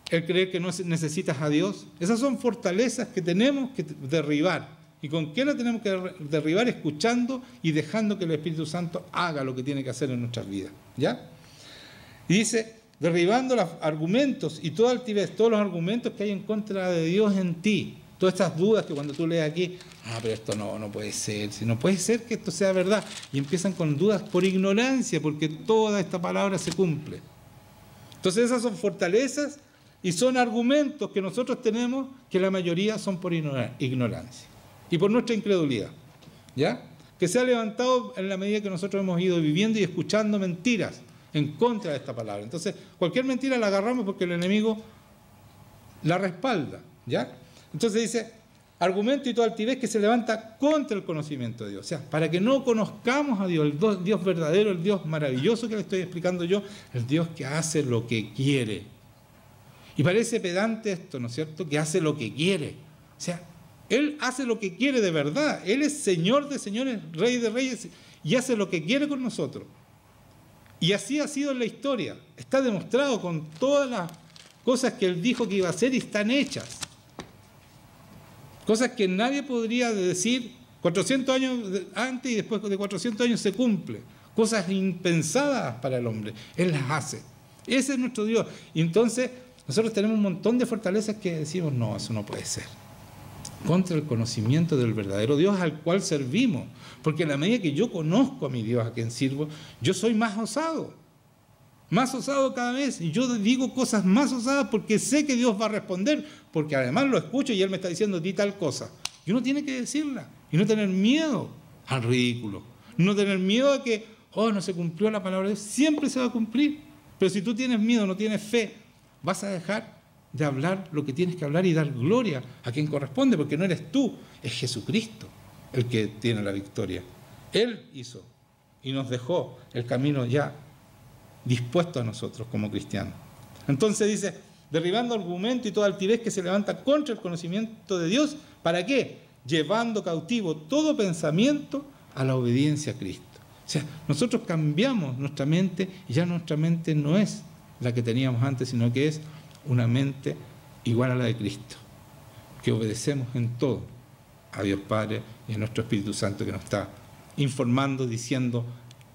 el creer que no necesitas a Dios. Esas son fortalezas que tenemos que derribar. ¿Y con qué las tenemos que derribar? Escuchando y dejando que el Espíritu Santo haga lo que tiene que hacer en nuestras vidas, ¿ya? Y dice, derribando los argumentos y toda altivez, todos los argumentos que hay en contra de Dios en ti. Todas estas dudas que cuando tú lees aquí, pero esto no puede ser, si no puede ser que esto sea verdad. Y empiezan con dudas por ignorancia, porque toda esta palabra se cumple. Entonces esas son fortalezas y son argumentos que nosotros tenemos que la mayoría son por ignorancia y por nuestra incredulidad, ¿ya? Que se ha levantado en la medida que nosotros hemos ido viviendo y escuchando mentiras en contra de esta palabra. Entonces cualquier mentira la agarramos porque el enemigo la respalda, ¿ya? Entonces dice, argumento y toda altivez que se levanta contra el conocimiento de Dios. O sea, para que no conozcamos a Dios, el Dios verdadero, el Dios maravilloso que le estoy explicando yo, el Dios que hace lo que quiere. Y parece pedante esto, ¿no es cierto?, que hace lo que quiere. O sea, Él hace lo que quiere de verdad. Él es Señor de señores, Rey de reyes, y hace lo que quiere con nosotros. Y así ha sido en la historia. Está demostrado con todas las cosas que Él dijo que iba a hacer y están hechas. Cosas que nadie podría decir 400 años antes y después de 400 años se cumple. Cosas impensadas para el hombre. Él las hace. Ese es nuestro Dios. Y entonces nosotros tenemos un montón de fortalezas que decimos, no, eso no puede ser. Contra el conocimiento del verdadero Dios al cual servimos. Porque en la medida que yo conozco a mi Dios a quien sirvo, yo soy más osado cada vez, y yo digo cosas más osadas porque sé que Dios va a responder, porque además lo escucho y Él me está diciendo, di tal cosa. Y uno tiene que decirla, y no tener miedo al ridículo, no tener miedo a que, no se cumplió la palabra de Dios, siempre se va a cumplir. Pero si tú tienes miedo, no tienes fe, vas a dejar de hablar lo que tienes que hablar y dar gloria a quien corresponde, porque no eres tú, es Jesucristo el que tiene la victoria. Él hizo y nos dejó el camino ya dispuesto a nosotros como cristianos. Entonces dice, derribando argumento y toda altivez que se levanta contra el conocimiento de Dios, ¿para qué? Llevando cautivo todo pensamiento a la obediencia a Cristo. O sea, nosotros cambiamos nuestra mente y ya nuestra mente no es la que teníamos antes, sino que es una mente igual a la de Cristo, que obedecemos en todo a Dios Padre y a nuestro Espíritu Santo que nos está informando, diciendo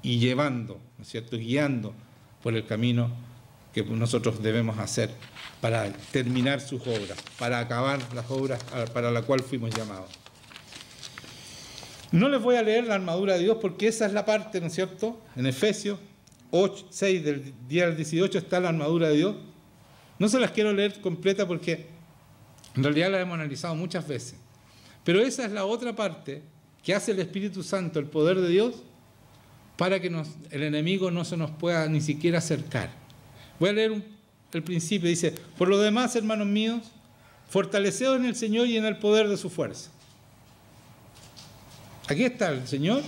y llevando, ¿no es cierto?, guiando por el camino que nosotros debemos hacer para terminar sus obras, para acabar las obras para la cual fuimos llamados. No les voy a leer la armadura de Dios porque esa es la parte, ¿no es cierto? En Efesios 6 del 10 al 18 está la armadura de Dios. No se las quiero leer completa porque en realidad la hemos analizado muchas veces. Pero esa es la otra parte que hace el Espíritu Santo, el poder de Dios, para que el enemigo no se nos pueda ni siquiera acercar. Voy a leer el principio. Dice: por lo demás, hermanos míos, fortaleceos en el Señor y en el poder de su fuerza. Aquí está el Señor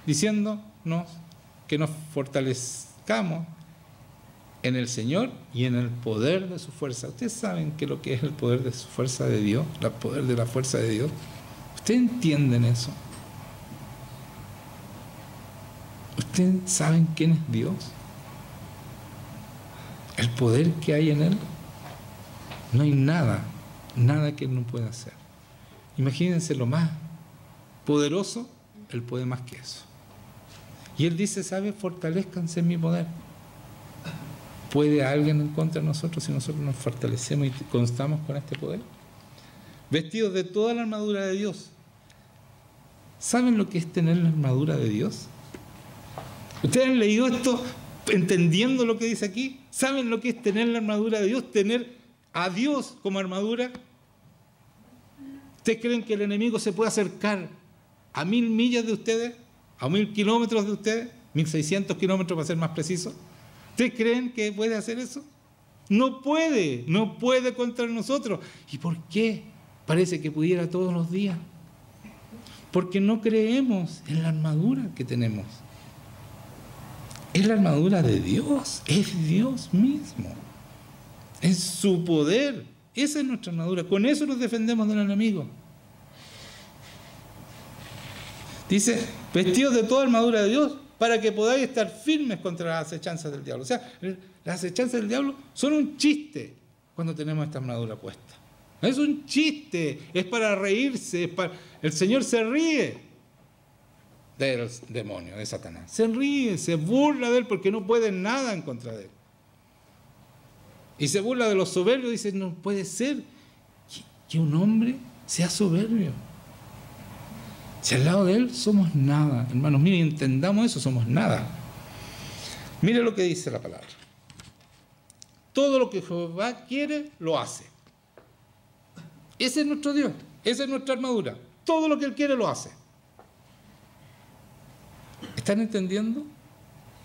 diciéndonos que nos fortalezcamos en el Señor y en el poder de su fuerza. ¿Ustedes saben qué es lo que es el poder de su fuerza de Dios? El poder de la fuerza de Dios. ¿Ustedes entienden eso? ¿Ustedes saben quién es Dios? El poder que hay en Él. No hay nada que Él no pueda hacer. Imagínense lo más poderoso, Él puede más que eso. Y Él dice, ¿sabe? Fortalezcanse en mi poder. ¿Puede alguien en contra de nosotros si nosotros nos fortalecemos y constamos con este poder? Vestidos de toda la armadura de Dios. ¿Saben lo que es tener la armadura de Dios? ¿Ustedes han leído esto entendiendo lo que dice aquí? ¿Saben lo que es tener la armadura de Dios? Tener a Dios como armadura. ¿Ustedes creen que el enemigo se puede acercar a 1000 millas de ustedes? ¿A 1000 kilómetros de ustedes? 1600 kilómetros para ser más preciso. ¿Ustedes creen que puede hacer eso? No puede contra nosotros. ¿Y por qué? Parece que pudiera todos los días. Porque no creemos en la armadura que tenemos. Es la armadura de Dios, es Dios mismo. Es su poder. Esa es nuestra armadura. Con eso nos defendemos del enemigo. Dice, vestidos de toda armadura de Dios, para que podáis estar firmes contra las acechanzas del diablo. O sea, las acechanzas del diablo son un chiste cuando tenemos esta armadura puesta. Es un chiste, es para reírse, el Señor se ríe del demonio, de Satanás. Se ríe, se burla de él porque no puede nada en contra de él. Y se burla de los soberbios, dice, no puede ser que un hombre sea soberbio. Si al lado de él somos nada, hermanos míos, entendamos eso, somos nada. Mire lo que dice la palabra. Todo lo que Jehová quiere, lo hace. Ese es nuestro Dios, esa es nuestra armadura. Todo lo que Él quiere, lo hace. ¿Están entendiendo?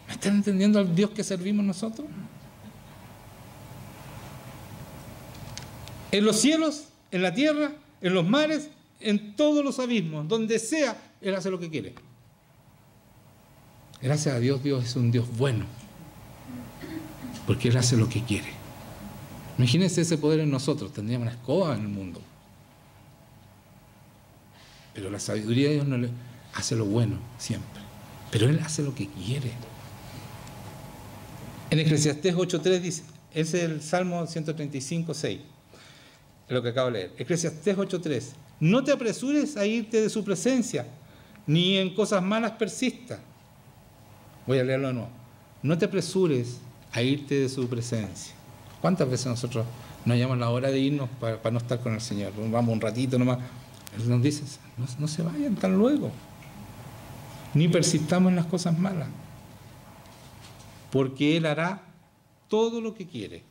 ¿Están entendiendo al Dios que servimos nosotros? En los cielos, en la tierra, en los mares, en todos los abismos, donde sea, Él hace lo que quiere. Gracias a Dios, Dios es un Dios bueno, porque Él hace lo que quiere. Imagínense ese poder en nosotros, tendríamos una escoba en el mundo. Pero la sabiduría de Dios no le hace lo bueno siempre, pero Él hace lo que quiere. En Eclesiastés 8:3 dice, ese es el Salmo 135:6, lo que acabo de leer. Eclesiastés 8:3, no te apresures a irte de su presencia, ni en cosas malas persistas. Voy a leerlo de nuevo. No te apresures a irte de su presencia. ¿Cuántas veces nosotros nos llamamos la hora de irnos para no estar con el Señor? Vamos un ratito nomás. Él nos dice, no se vayan tan luego. Ni persistamos en las cosas malas. Porque Él hará todo lo que quiere.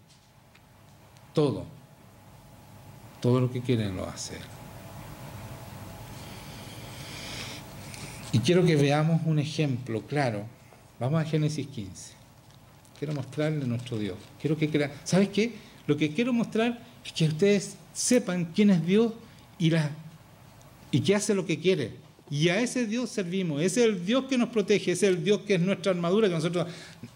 Todo. Todo lo que quiere lo hace Él. Y quiero que veamos un ejemplo claro. Vamos a Génesis 15. Quiero mostrarle a nuestro Dios. Quiero que crean. ¿Sabes qué? Lo que quiero mostrar es que ustedes sepan quién es Dios y que hace lo que quiere. Y a ese Dios servimos. Ese es el Dios que nos protege. Ese es el Dios que es nuestra armadura. Que nosotros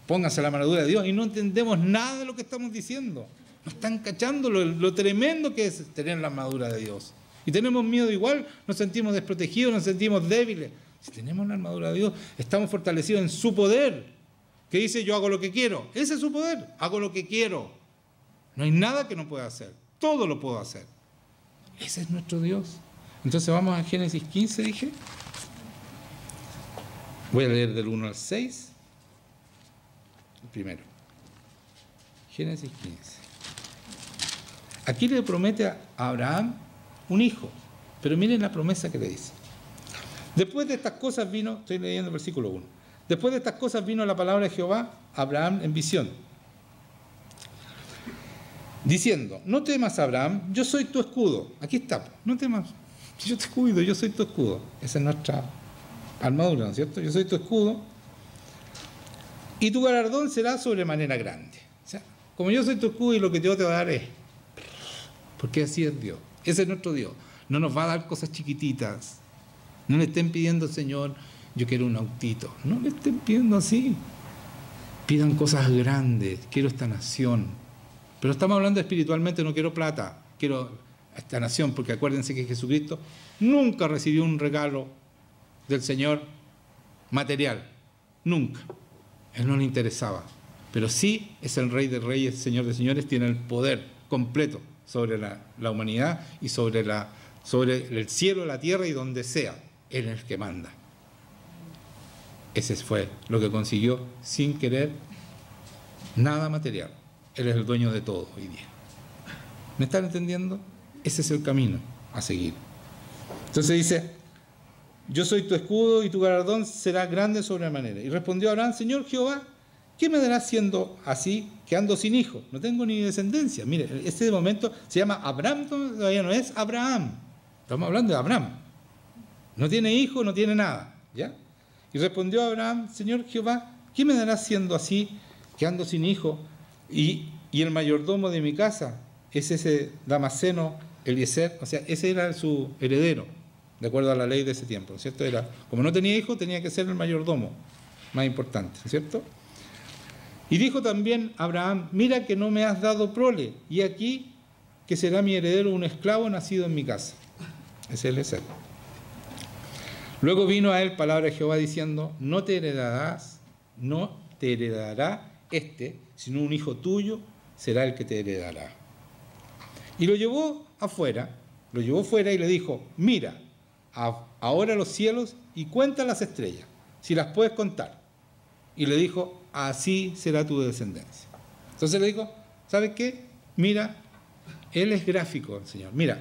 pónganse la armadura de Dios y no entendemos nada de lo que estamos diciendo. No están cachando lo tremendo que es tener la armadura de Dios. Y tenemos miedo igual. Nos sentimos desprotegidos, nos sentimos débiles. Si tenemos la armadura de Dios, estamos fortalecidos en su poder. Que dice, yo hago lo que quiero. Ese es su poder. Hago lo que quiero. No hay nada que no pueda hacer. Todo lo puedo hacer. Ese es nuestro Dios. Entonces vamos a Génesis 15, dije. Voy a leer del 1 al 6. El primero. Génesis 15. Aquí le promete a Abraham un hijo, pero miren la promesa que le dice. Después de estas cosas vino, estoy leyendo el versículo 1. Después de estas cosas vino la palabra de Jehová a Abraham en visión, diciendo: no temas, Abraham, yo soy tu escudo. Aquí está, no temas, yo te cuido, yo soy tu escudo. Esa es nuestra armadura, ¿no es cierto? Yo soy tu escudo, y tu galardón será sobremanera grande. O sea, como yo soy tu escudo, y lo que Dios te va a dar es, porque así es Dios, ese es nuestro Dios. No nos va a dar cosas chiquititas. No le estén pidiendo: Señor, yo quiero un autito. No le estén pidiendo así. Pidan cosas grandes. Quiero esta nación. Pero estamos hablando espiritualmente, no quiero plata. Quiero esta nación, porque acuérdense que Jesucristo nunca recibió un regalo del Señor material. Nunca. Él no le interesaba. Pero sí es el Rey de Reyes, Señor de Señores, tiene el poder completo sobre la humanidad y sobre el cielo, la tierra y donde sea. Él es el que manda. Ese fue lo que consiguió sin querer nada material. Él es el dueño de todo hoy día. ¿Me están entendiendo? Ese es el camino a seguir. Entonces dice: yo soy tu escudo y tu galardón será grande sobremanera. Y respondió Abraham: Señor Jehová, ¿qué me darás siendo así, que ando sin hijo? No tengo ni descendencia. Mire, este momento se llama Abraham, todavía no es Abraham. Estamos hablando de Abraham. No tiene hijo, no tiene nada. ¿Ya? Y respondió Abraham: Señor Jehová, ¿qué me darás siendo así, que ando sin hijo? Y el mayordomo de mi casa es ese Damaseno Eliezer. O sea, ese era su heredero, de acuerdo a la ley de ese tiempo, ¿no es cierto? Era, como no tenía hijo, tenía que ser el mayordomo más importante, ¿no es cierto? Y dijo también Abraham: mira que no me has dado prole, y aquí que será mi heredero un esclavo nacido en mi casa. Ese es Eliezer. Luego vino a él palabra de Jehová diciendo: no te heredará sino un hijo tuyo será el que te heredará. Y lo llevó fuera y le dijo: mira ahora los cielos y cuenta las estrellas, si las puedes contar. Y le dijo: así será tu descendencia. Entonces le dijo: ¿sabes qué? Mira, él es gráfico, el Señor. Mira,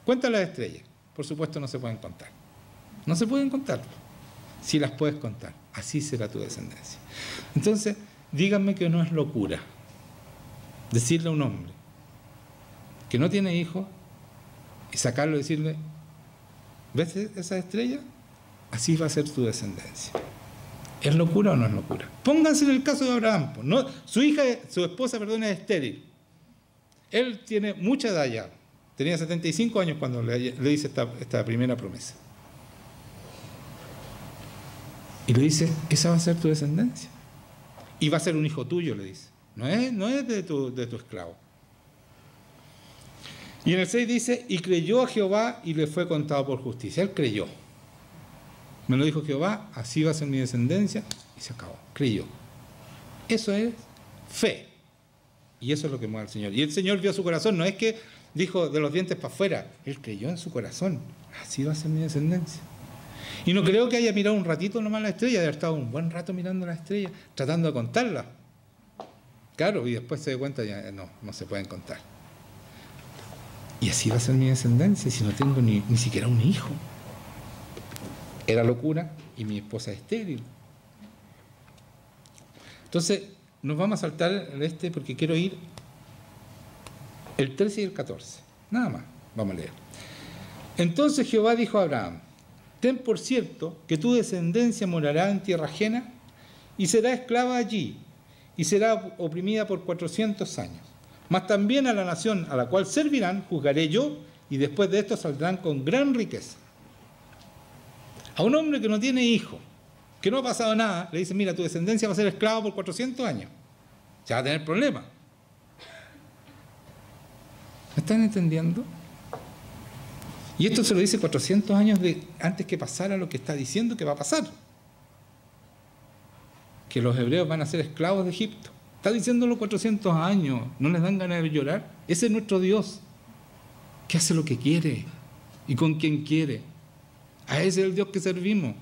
cuenta las estrellas. Por supuesto no se pueden contar. No se pueden contar. Si las puedes contar, así será tu descendencia. Entonces, díganme que no es locura decirle a un hombre que no tiene hijos y sacarlo y decirle: ¿ves esa estrella? Así va a ser tu descendencia. ¿Es locura o no es locura? Pónganse en el caso de Abraham. No, su esposa, es estéril. Él tiene mucha edad ya. Tenía 75 años cuando le dice esta primera promesa. Y le dice: esa va a ser tu descendencia. Y va a ser un hijo tuyo, le dice. No es de tu esclavo. Y en el 6 dice: y creyó a Jehová y le fue contado por justicia. Él creyó. Me lo dijo Jehová, así va a ser mi descendencia. Y se acabó. Creyó. Eso es fe. Y eso es lo que mueve al Señor. Y el Señor vio su corazón. No es que dijo de los dientes para afuera. Él creyó en su corazón. Así va a ser mi descendencia. Y no creo que haya mirado un ratito nomás la estrella, de haber estado un buen rato mirando la estrella, tratando de contarla. Claro, y después se dio cuenta, ya no se pueden contar. Y así va a ser mi descendencia, si no tengo ni siquiera un hijo. Era locura, y mi esposa es estéril. Entonces, nos vamos a saltar el porque quiero ir el 13 y el 14. Nada más, vamos a leer. Entonces Jehová dijo a Abraham: ten por cierto que tu descendencia morará en tierra ajena y será esclava allí y será oprimida por 400 años. Mas también a la nación a la cual servirán juzgaré yo, y después de esto saldrán con gran riqueza. A un hombre que no tiene hijo, que no ha pasado nada, le dice: mira, tu descendencia va a ser esclava por 400 años. Ya va a tener problemas. ¿Me están entendiendo? Y esto se lo dice 400 años antes que pasara lo que está diciendo que va a pasar. Que los hebreos van a ser esclavos de Egipto. Está diciéndolo 400 años. ¿No les dan ganas de llorar? Ese es nuestro Dios, que hace lo que quiere y con quien quiere. A ese es el Dios que servimos.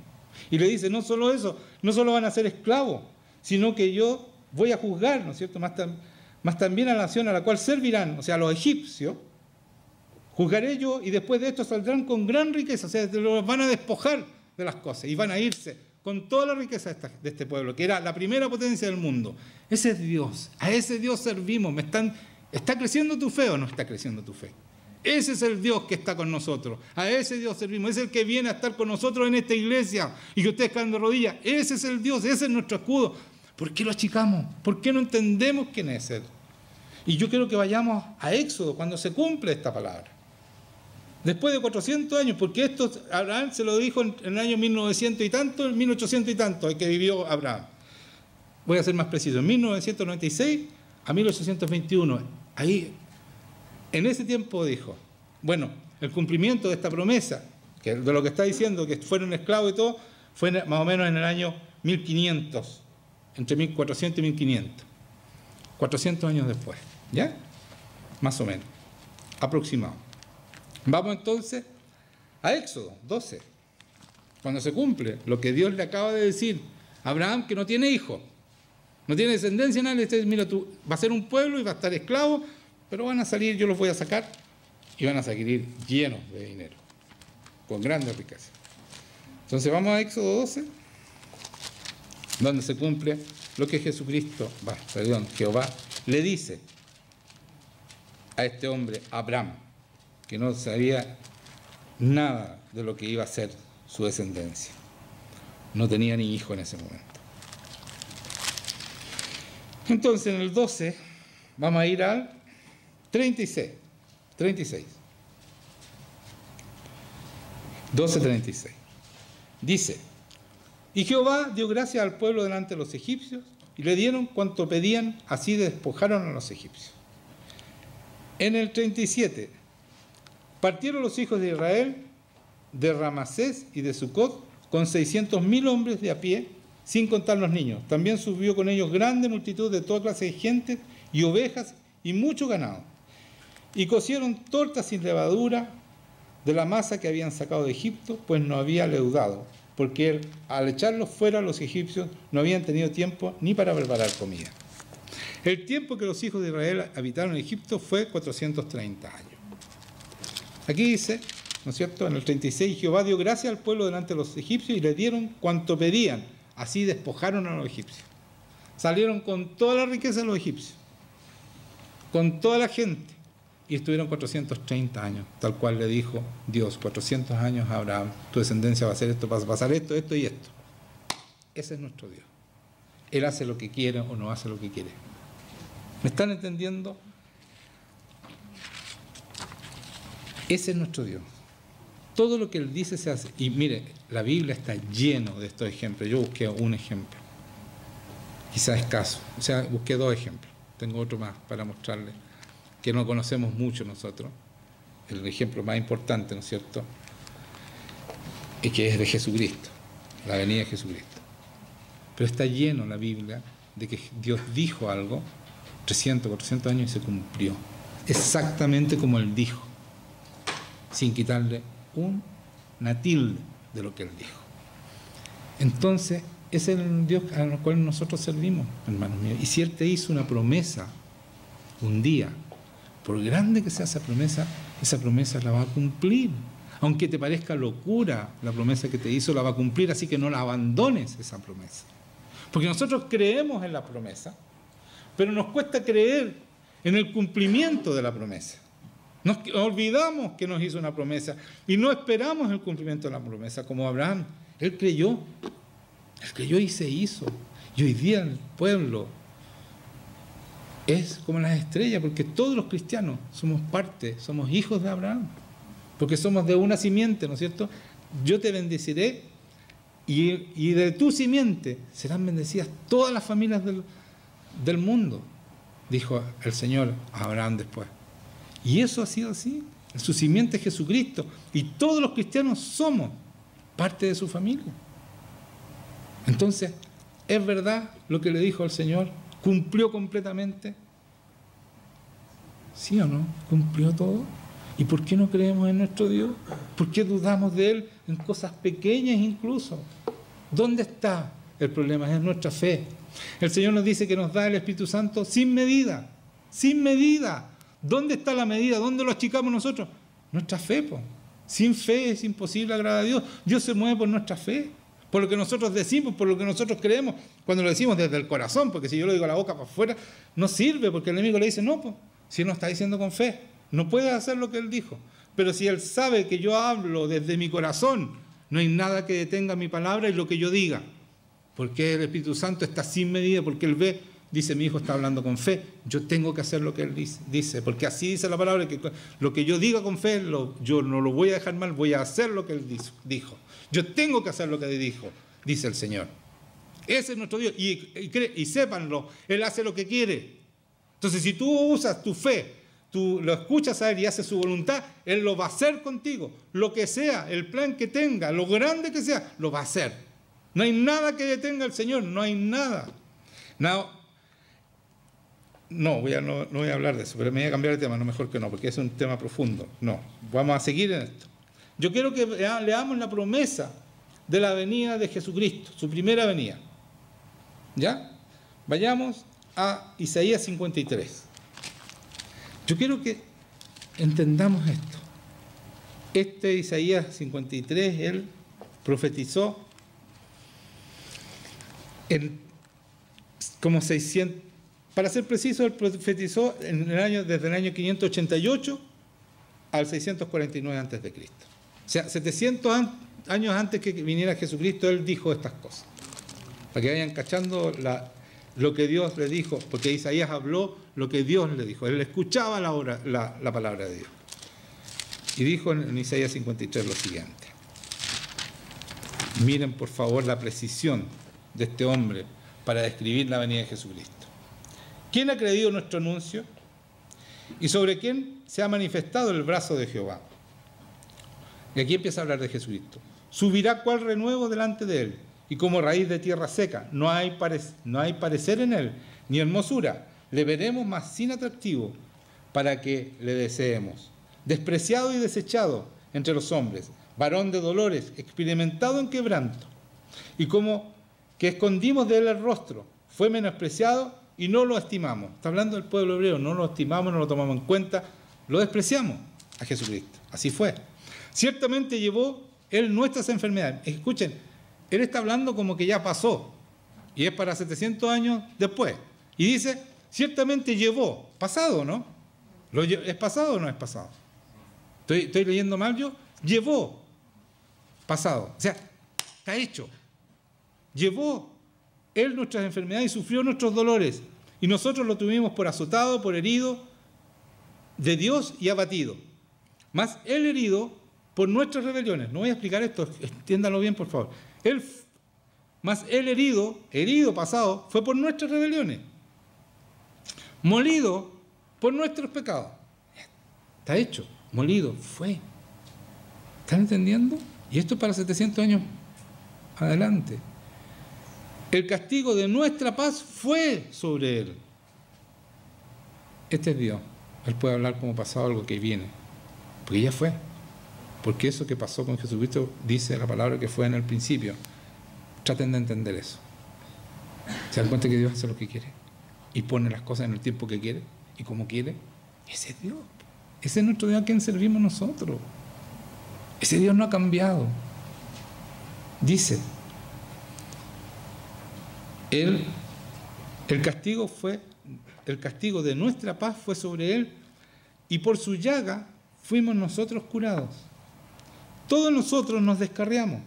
Y le dice, no solo eso, no solo van a ser esclavos, sino que yo voy a juzgar, ¿no es cierto?, más también a la nación a la cual servirán, o sea, a los egipcios, juzgaré yo y después de esto saldrán con gran riqueza, o sea, los van a despojar de las cosas y van a irse con toda la riqueza de este pueblo, que era la primera potencia del mundo. Ese es Dios, a ese Dios servimos. ¿Está creciendo tu fe o no está creciendo tu fe? Ese es el Dios que está con nosotros, a ese Dios servimos, es el que viene a estar con nosotros en esta iglesia y que ustedes caen de rodillas. Ese es el Dios, ese es nuestro escudo. ¿Por qué lo achicamos? ¿Por qué no entendemos quién es Él? Y yo quiero que vayamos a Éxodo cuando se cumple esta palabra. Después de 400 años, porque esto Abraham se lo dijo en el año 1900 y tanto, en 1800 y tanto, el que vivió Abraham. Voy a ser más preciso, en 1996 a 1821. Ahí, en ese tiempo dijo, bueno, el cumplimiento de esta promesa, que de lo que está diciendo, que fueron esclavos y todo, fue más o menos en el año 1500, entre 1400 y 1500. 400 años después, ¿ya? Más o menos, aproximado. Vamos entonces a Éxodo 12, cuando se cumple lo que Dios le acaba de decir a Abraham, que no tiene hijo, no tiene descendencia, nada. Le dice, mira, tú va a ser un pueblo y va a estar esclavo, pero van a salir, yo los voy a sacar y van a salir llenos de dinero, con grandes riquezas. Entonces vamos a Éxodo 12, donde se cumple lo que Jehová le dice a este hombre, Abraham, que no sabía nada de lo que iba a ser su descendencia. No tenía ni hijo en ese momento. Entonces, en el 12, vamos a ir al 36. 12:36. Dice, y Jehová dio gracia al pueblo delante de los egipcios, y le dieron cuanto pedían, así despojaron a los egipcios. En el 37, partieron los hijos de Israel de Ramasés y de Sucot con 600.000 hombres de a pie, sin contar los niños. También subió con ellos grande multitud de toda clase de gente y ovejas y mucho ganado. Y cocieron tortas sin levadura de la masa que habían sacado de Egipto, pues no había leudado, porque al echarlos fuera los egipcios no habían tenido tiempo ni para preparar comida. El tiempo que los hijos de Israel habitaron en Egipto fue 430 años. Aquí dice, ¿no es cierto?, en el 36, Jehová dio gracia al pueblo delante de los egipcios y le dieron cuanto pedían, así despojaron a los egipcios. Salieron con toda la riqueza de los egipcios, con toda la gente, y estuvieron 430 años, tal cual le dijo Dios, 400 años a Abraham, tu descendencia va a hacer esto, va a pasar esto, esto y esto. Ese es nuestro Dios. Él hace lo que quiere o no hace lo que quiere. ¿Me están entendiendo? Ese es nuestro Dios. Todo lo que Él dice se hace. Y mire, la Biblia está lleno de estos ejemplos. Yo busqué un ejemplo, quizás escaso. O sea, busqué 2 ejemplos. Tengo otro más para mostrarles, que no conocemos mucho nosotros. El ejemplo más importante, ¿no es cierto?, es que es de Jesucristo, la venida de Jesucristo. Pero está lleno la Biblia de que Dios dijo algo 300, 400 años y se cumplió. Exactamente como Él dijo, sin quitarle una tilde de lo que Él dijo. Entonces, ese es el Dios al cual nosotros servimos, hermanos míos. Y si Él te hizo una promesa un día, por grande que sea esa promesa la va a cumplir. Aunque te parezca locura, la promesa que te hizo la va a cumplir, así que no la abandones esa promesa. Porque nosotros creemos en la promesa, pero nos cuesta creer en el cumplimiento de la promesa. Nos olvidamos que nos hizo una promesa y no esperamos el cumplimiento de la promesa, como Abraham. Él creyó y se hizo. Y hoy día el pueblo es como las estrellas, porque todos los cristianos somos parte, somos hijos de Abraham, porque somos de una simiente, ¿no es cierto? Yo te bendeciré y de tu simiente serán bendecidas todas las familias del mundo, dijo el Señor a Abraham después. Y eso ha sido así. Su simiente es Jesucristo. Y todos los cristianos somos parte de su familia. Entonces, ¿es verdad lo que le dijo el Señor? ¿Cumplió completamente? ¿Sí o no? ¿Cumplió todo? ¿Y por qué no creemos en nuestro Dios? ¿Por qué dudamos de Él en cosas pequeñas incluso? ¿Dónde está el problema? Es nuestra fe. El Señor nos dice que nos da el Espíritu Santo sin medida. Sin medida. ¿Dónde está la medida? ¿Dónde lo achicamos nosotros? Nuestra fe, pues. Sin fe es imposible agradar a Dios. Dios se mueve por nuestra fe, por lo que nosotros decimos, por lo que nosotros creemos, cuando lo decimos desde el corazón, porque si yo lo digo a la boca para afuera, no sirve, porque el enemigo le dice, no, pues, si él no está diciendo con fe, no puede hacer lo que él dijo. Pero si él sabe que yo hablo desde mi corazón, no hay nada que detenga mi palabra y lo que yo diga, porque el Espíritu Santo está sin medida, porque él ve, dice, mi hijo está hablando con fe, yo tengo que hacer lo que él dice, porque así dice la palabra, que lo que yo diga con fe, yo no lo voy a dejar mal, voy a hacer lo que él dijo. Yo tengo que hacer lo que dijo, dice el Señor. Ese es nuestro Dios, y sépanlo, él hace lo que quiere. Entonces, si tú usas tu fe, tú lo escuchas a él y haces su voluntad, él lo va a hacer contigo. Lo que sea, el plan que tenga, lo grande que sea, lo va a hacer. No hay nada que detenga al Señor, no hay nada. No voy a hablar de eso, pero me voy a cambiar de tema, no, mejor que no, porque es un tema profundo. No, vamos a seguir en esto. Yo quiero que leamos la promesa de la venida de Jesucristo, su primera venida. ¿Ya? Vayamos a Isaías 53. Yo quiero que entendamos esto. Este Isaías 53, él profetizó en como 600, para ser preciso, él profetizó desde el año 588 al 649 a.C. O sea, 700 años antes que viniera Jesucristo, él dijo estas cosas. Para que vayan cachando lo que Dios le dijo, porque Isaías habló lo que Dios le dijo. Él escuchaba la palabra de Dios. Y dijo en Isaías 53 lo siguiente. Miren, por favor, la precisión de este hombre para describir la venida de Jesucristo. ¿Quién ha creído nuestro anuncio? ¿Y sobre quién se ha manifestado el brazo de Jehová? Y aquí empieza a hablar de Jesucristo. Subirá cual renuevo delante de él, y como raíz de tierra seca. No hay parecer en él, ni hermosura. Le veremos más sin atractivo, para que le deseemos. Despreciado y desechado entre los hombres, varón de dolores, experimentado en quebranto. Y como que escondimos de él el rostro, fue menospreciado y no lo estimamos. Está hablando del pueblo hebreo, no lo estimamos, no lo tomamos en cuenta, lo despreciamos a Jesucristo. Así fue. Ciertamente llevó él nuestras enfermedades. Escuchen, él está hablando como que ya pasó, y es para 700 años después. Y dice, ciertamente llevó, pasado, ¿no? ¿Es pasado o no es pasado? ¿Estoy leyendo mal yo? Llevó, pasado. O sea, está hecho. Llevó él nuestras enfermedades y sufrió nuestros dolores. Y nosotros lo tuvimos por azotado, por herido de Dios y abatido. Mas él herido por nuestras rebeliones. No voy a explicar esto, entiéndanlo bien, por favor. Mas él herido pasado, fue por nuestras rebeliones. Molido por nuestros pecados. Está hecho, molido, fue. ¿Están entendiendo? Y esto es para 700 años adelante. El castigo de nuestra paz fue sobre él. Este es Dios. Él puede hablar como pasado algo que viene. Porque ya fue. Porque eso que pasó con Jesucristo dice la palabra que fue en el principio. Traten de entender eso. ¿Se dan cuenta que Dios hace lo que quiere? Y pone las cosas en el tiempo que quiere y como quiere. Ese es Dios. Ese es nuestro Dios a quien servimos nosotros. Ese Dios no ha cambiado. Dice, el castigo de nuestra paz fue sobre él, y por su llaga fuimos nosotros curados. Todos nosotros nos descarriamos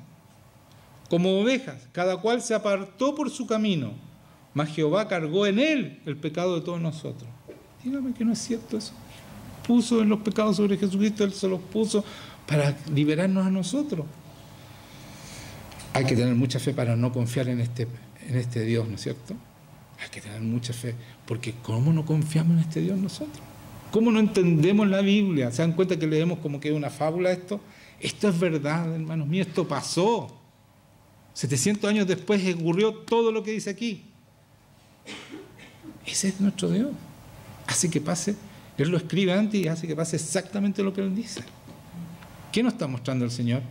como ovejas, cada cual se apartó por su camino, mas Jehová cargó en él el pecado de todos nosotros. Dígame que no es cierto eso. Puso en los pecados sobre Jesucristo, él se los puso para liberarnos a nosotros. Hay que tener mucha fe para no confiar en este Dios, ¿no es cierto? Hay que tener mucha fe, porque ¿cómo no confiamos en este Dios nosotros? ¿Cómo no entendemos la Biblia? ¿Se dan cuenta que leemos como que es una fábula esto? Esto es verdad, hermanos míos, esto pasó. 700 años después ocurrió todo lo que dice aquí. Ese es nuestro Dios. Hace que pase, Él lo escribe antes y hace que pase exactamente lo que Él dice. ¿Qué nos está mostrando el Señor?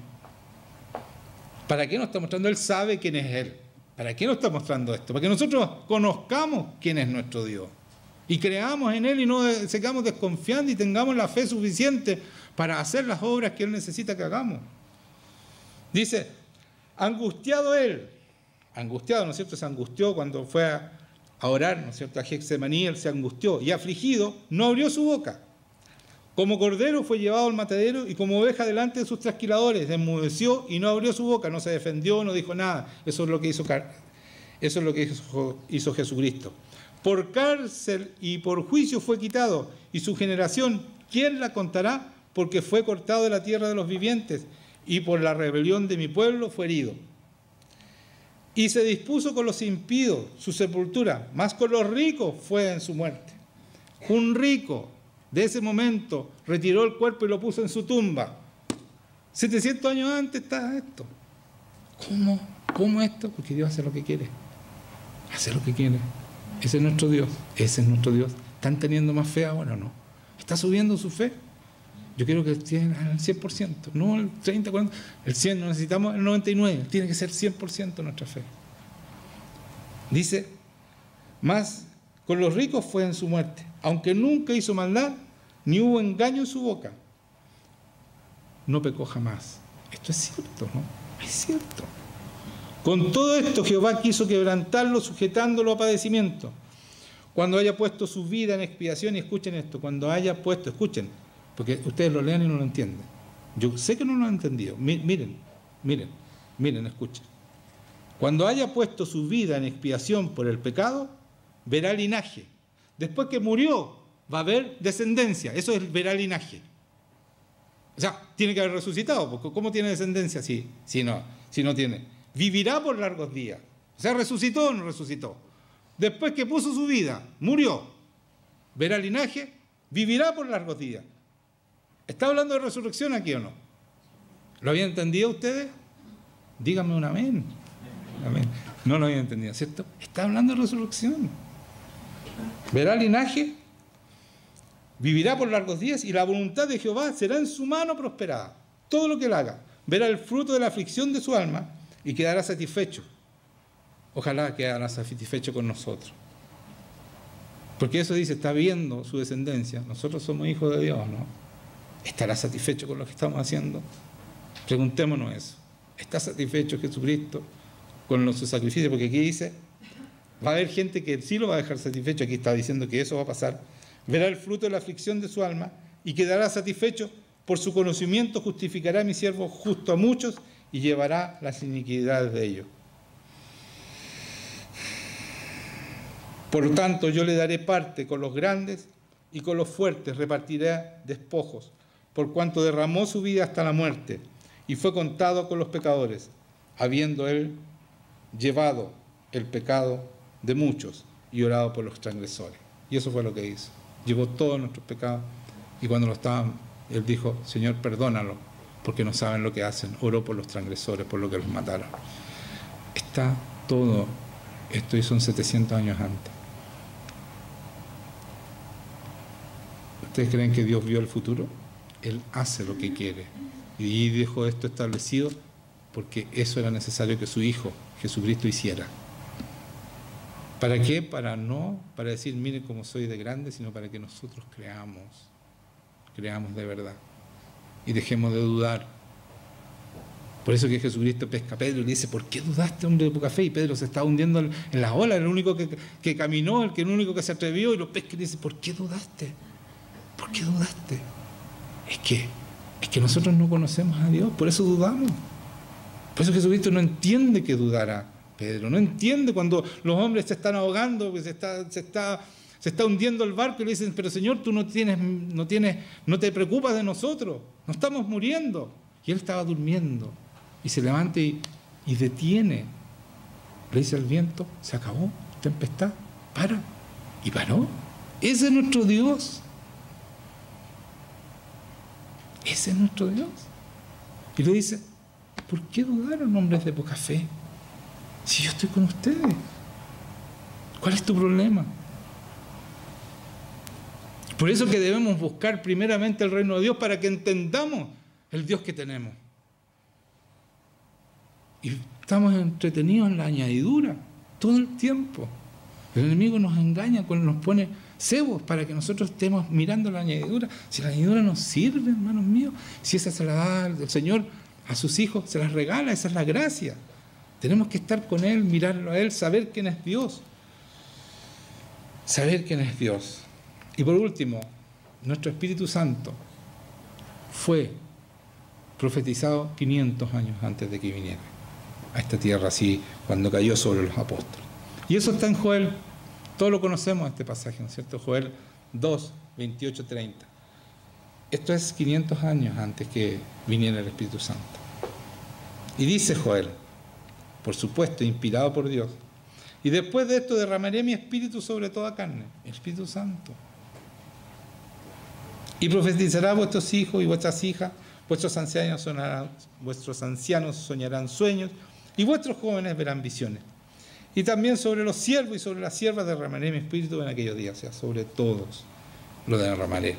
¿Para qué nos está mostrando? Él sabe quién es Él. ¿Para qué nos está mostrando esto? Para que nosotros conozcamos quién es nuestro Dios. Y creamos en Él y no sigamos desconfiando y tengamos la fe suficiente para hacer las obras que Él necesita que hagamos. Dice, angustiado Él, angustiado, ¿no es cierto? Se angustió cuando fue a orar, ¿no es cierto? A Getsemaní, Él se angustió y afligido, no abrió su boca. Como cordero fue llevado al matadero y como oveja delante de sus trasquiladores, enmudeció y no abrió su boca, no se defendió, no dijo nada. Eso es lo que hizo Jesucristo. Por cárcel y por juicio fue quitado, y su generación, ¿quién la contará? Porque fue cortado de la tierra de los vivientes, y por la rebelión de mi pueblo fue herido. Y se dispuso con los impíos su sepultura, mas con los ricos fue en su muerte. Un rico de ese momento retiró el cuerpo y lo puso en su tumba. 700 años antes está esto. ¿Cómo? ¿Cómo esto? Porque Dios hace lo que quiere. Hace lo que quiere. Ese es nuestro Dios. Ese es nuestro Dios. ¿Están teniendo más fe ahora o no? ¿Está subiendo su fe? Yo quiero que estén al 100%, no el 30, 40, el 100, no necesitamos el 99, tiene que ser 100% nuestra fe. Dice, más con los ricos fue en su muerte, aunque nunca hizo maldad, ni hubo engaño en su boca. No pecó jamás. Esto es cierto, ¿no? Es cierto. Con todo esto Jehová quiso quebrantarlo, sujetándolo a padecimiento. Cuando haya puesto su vida en expiación, y escuchen esto, cuando haya puesto, escuchen, porque ustedes lo lean y no lo entienden. Yo sé que no lo han entendido. Miren, escuchen. Cuando haya puesto su vida en expiación por el pecado, verá linaje. Después que murió, va a haber descendencia. Eso es verá linaje. O sea, tiene que haber resucitado, porque ¿cómo tiene descendencia si no tiene? Vivirá por largos días. O sea, ¿resucitó o no resucitó? Después que puso su vida, murió, verá linaje, vivirá por largos días. ¿Está hablando de resurrección aquí o no? ¿Lo habían entendido ustedes? Díganme un amén. Amén. No lo habían entendido, ¿cierto? Está hablando de resurrección. Verá linaje, vivirá por largos días y la voluntad de Jehová será en su mano prosperada. Todo lo que él haga. Verá el fruto de la aflicción de su alma y quedará satisfecho. Ojalá quedará satisfecho con nosotros. Porque eso dice, está viendo su descendencia. Nosotros somos hijos de Dios, ¿no? ¿Estará satisfecho con lo que estamos haciendo? Preguntémonos eso. ¿Está satisfecho Jesucristo con su sacrificio? Porque aquí dice, va a haber gente que sí lo va a dejar satisfecho. Aquí está diciendo que eso va a pasar. Verá el fruto de la aflicción de su alma y quedará satisfecho. Por su conocimiento justificará a mi siervo justo a muchos y llevará las iniquidades de ellos. Por lo tanto, yo le daré parte con los grandes y con los fuertes repartiré despojos, por cuanto derramó su vida hasta la muerte y fue contado con los pecadores, habiendo él llevado el pecado de muchos y orado por los transgresores. Y eso fue lo que hizo. Llevó todos nuestros pecados y cuando lo estaban, él dijo, Señor, perdónalo, porque no saben lo que hacen. Oró por los transgresores, por lo que los mataron. Está todo esto y son 700 años antes. ¿Ustedes creen que Dios vio el futuro? Él hace lo que quiere. Y dejó esto establecido porque eso era necesario que su Hijo, Jesucristo, hiciera. ¿Para qué? Para decir, miren cómo soy de grande, sino para que nosotros creamos de verdad. Y dejemos de dudar. Por eso que Jesucristo pesca a Pedro y le dice, ¿por qué dudaste, hombre de poca fe? Y Pedro se está hundiendo en las olas, el único que caminó, el único que se atrevió, y lo pesca y le dice, ¿por qué dudaste? ¿Por qué dudaste? Es que nosotros no conocemos a Dios, por eso dudamos. Por eso Jesucristo no entiende que dudara Pedro, no entiende cuando los hombres se están ahogando, se está hundiendo el barco y le dicen, pero Señor, tú no te preocupas de nosotros, no estamos muriendo. Y él estaba durmiendo y se levanta y detiene. Le dice al viento, se acabó, tempestad, para. Y paró. Ese es nuestro Dios. Ese es nuestro Dios. Y le dice, ¿por qué dudaron, hombres de poca fe? Si yo estoy con ustedes. ¿Cuál es tu problema? Por eso que debemos buscar primeramente el reino de Dios para que entendamos el Dios que tenemos. y estamos entretenidos en la añadidura todo el tiempo. El enemigo nos engaña, nos pone cebos para que nosotros estemos mirando la añadidura. Si la añadidura nos sirve, hermanos míos, si esa se la da el Señor a sus hijos, se las regala, esa es la gracia. Tenemos que estar con Él, mirarlo a Él, saber quién es Dios. Saber quién es Dios. Y por último, nuestro Espíritu Santo fue profetizado 500 años antes de que viniera a esta tierra, así, cuando cayó sobre los apóstoles. Y eso está en Joel. Todos lo conocemos, este pasaje, ¿no es cierto? Joel 2, 28, 30. Esto es 500 años antes que viniera el Espíritu Santo. Y dice Joel, por supuesto, inspirado por Dios: y después de esto derramaré mi espíritu sobre toda carne, el Espíritu Santo. Y profetizará vuestros hijos y vuestras hijas, vuestros ancianos soñarán sueños, y vuestros jóvenes verán visiones. Y también sobre los siervos y sobre las siervas derramaré mi espíritu en aquellos días, o sea, sobre todos lo derramaré.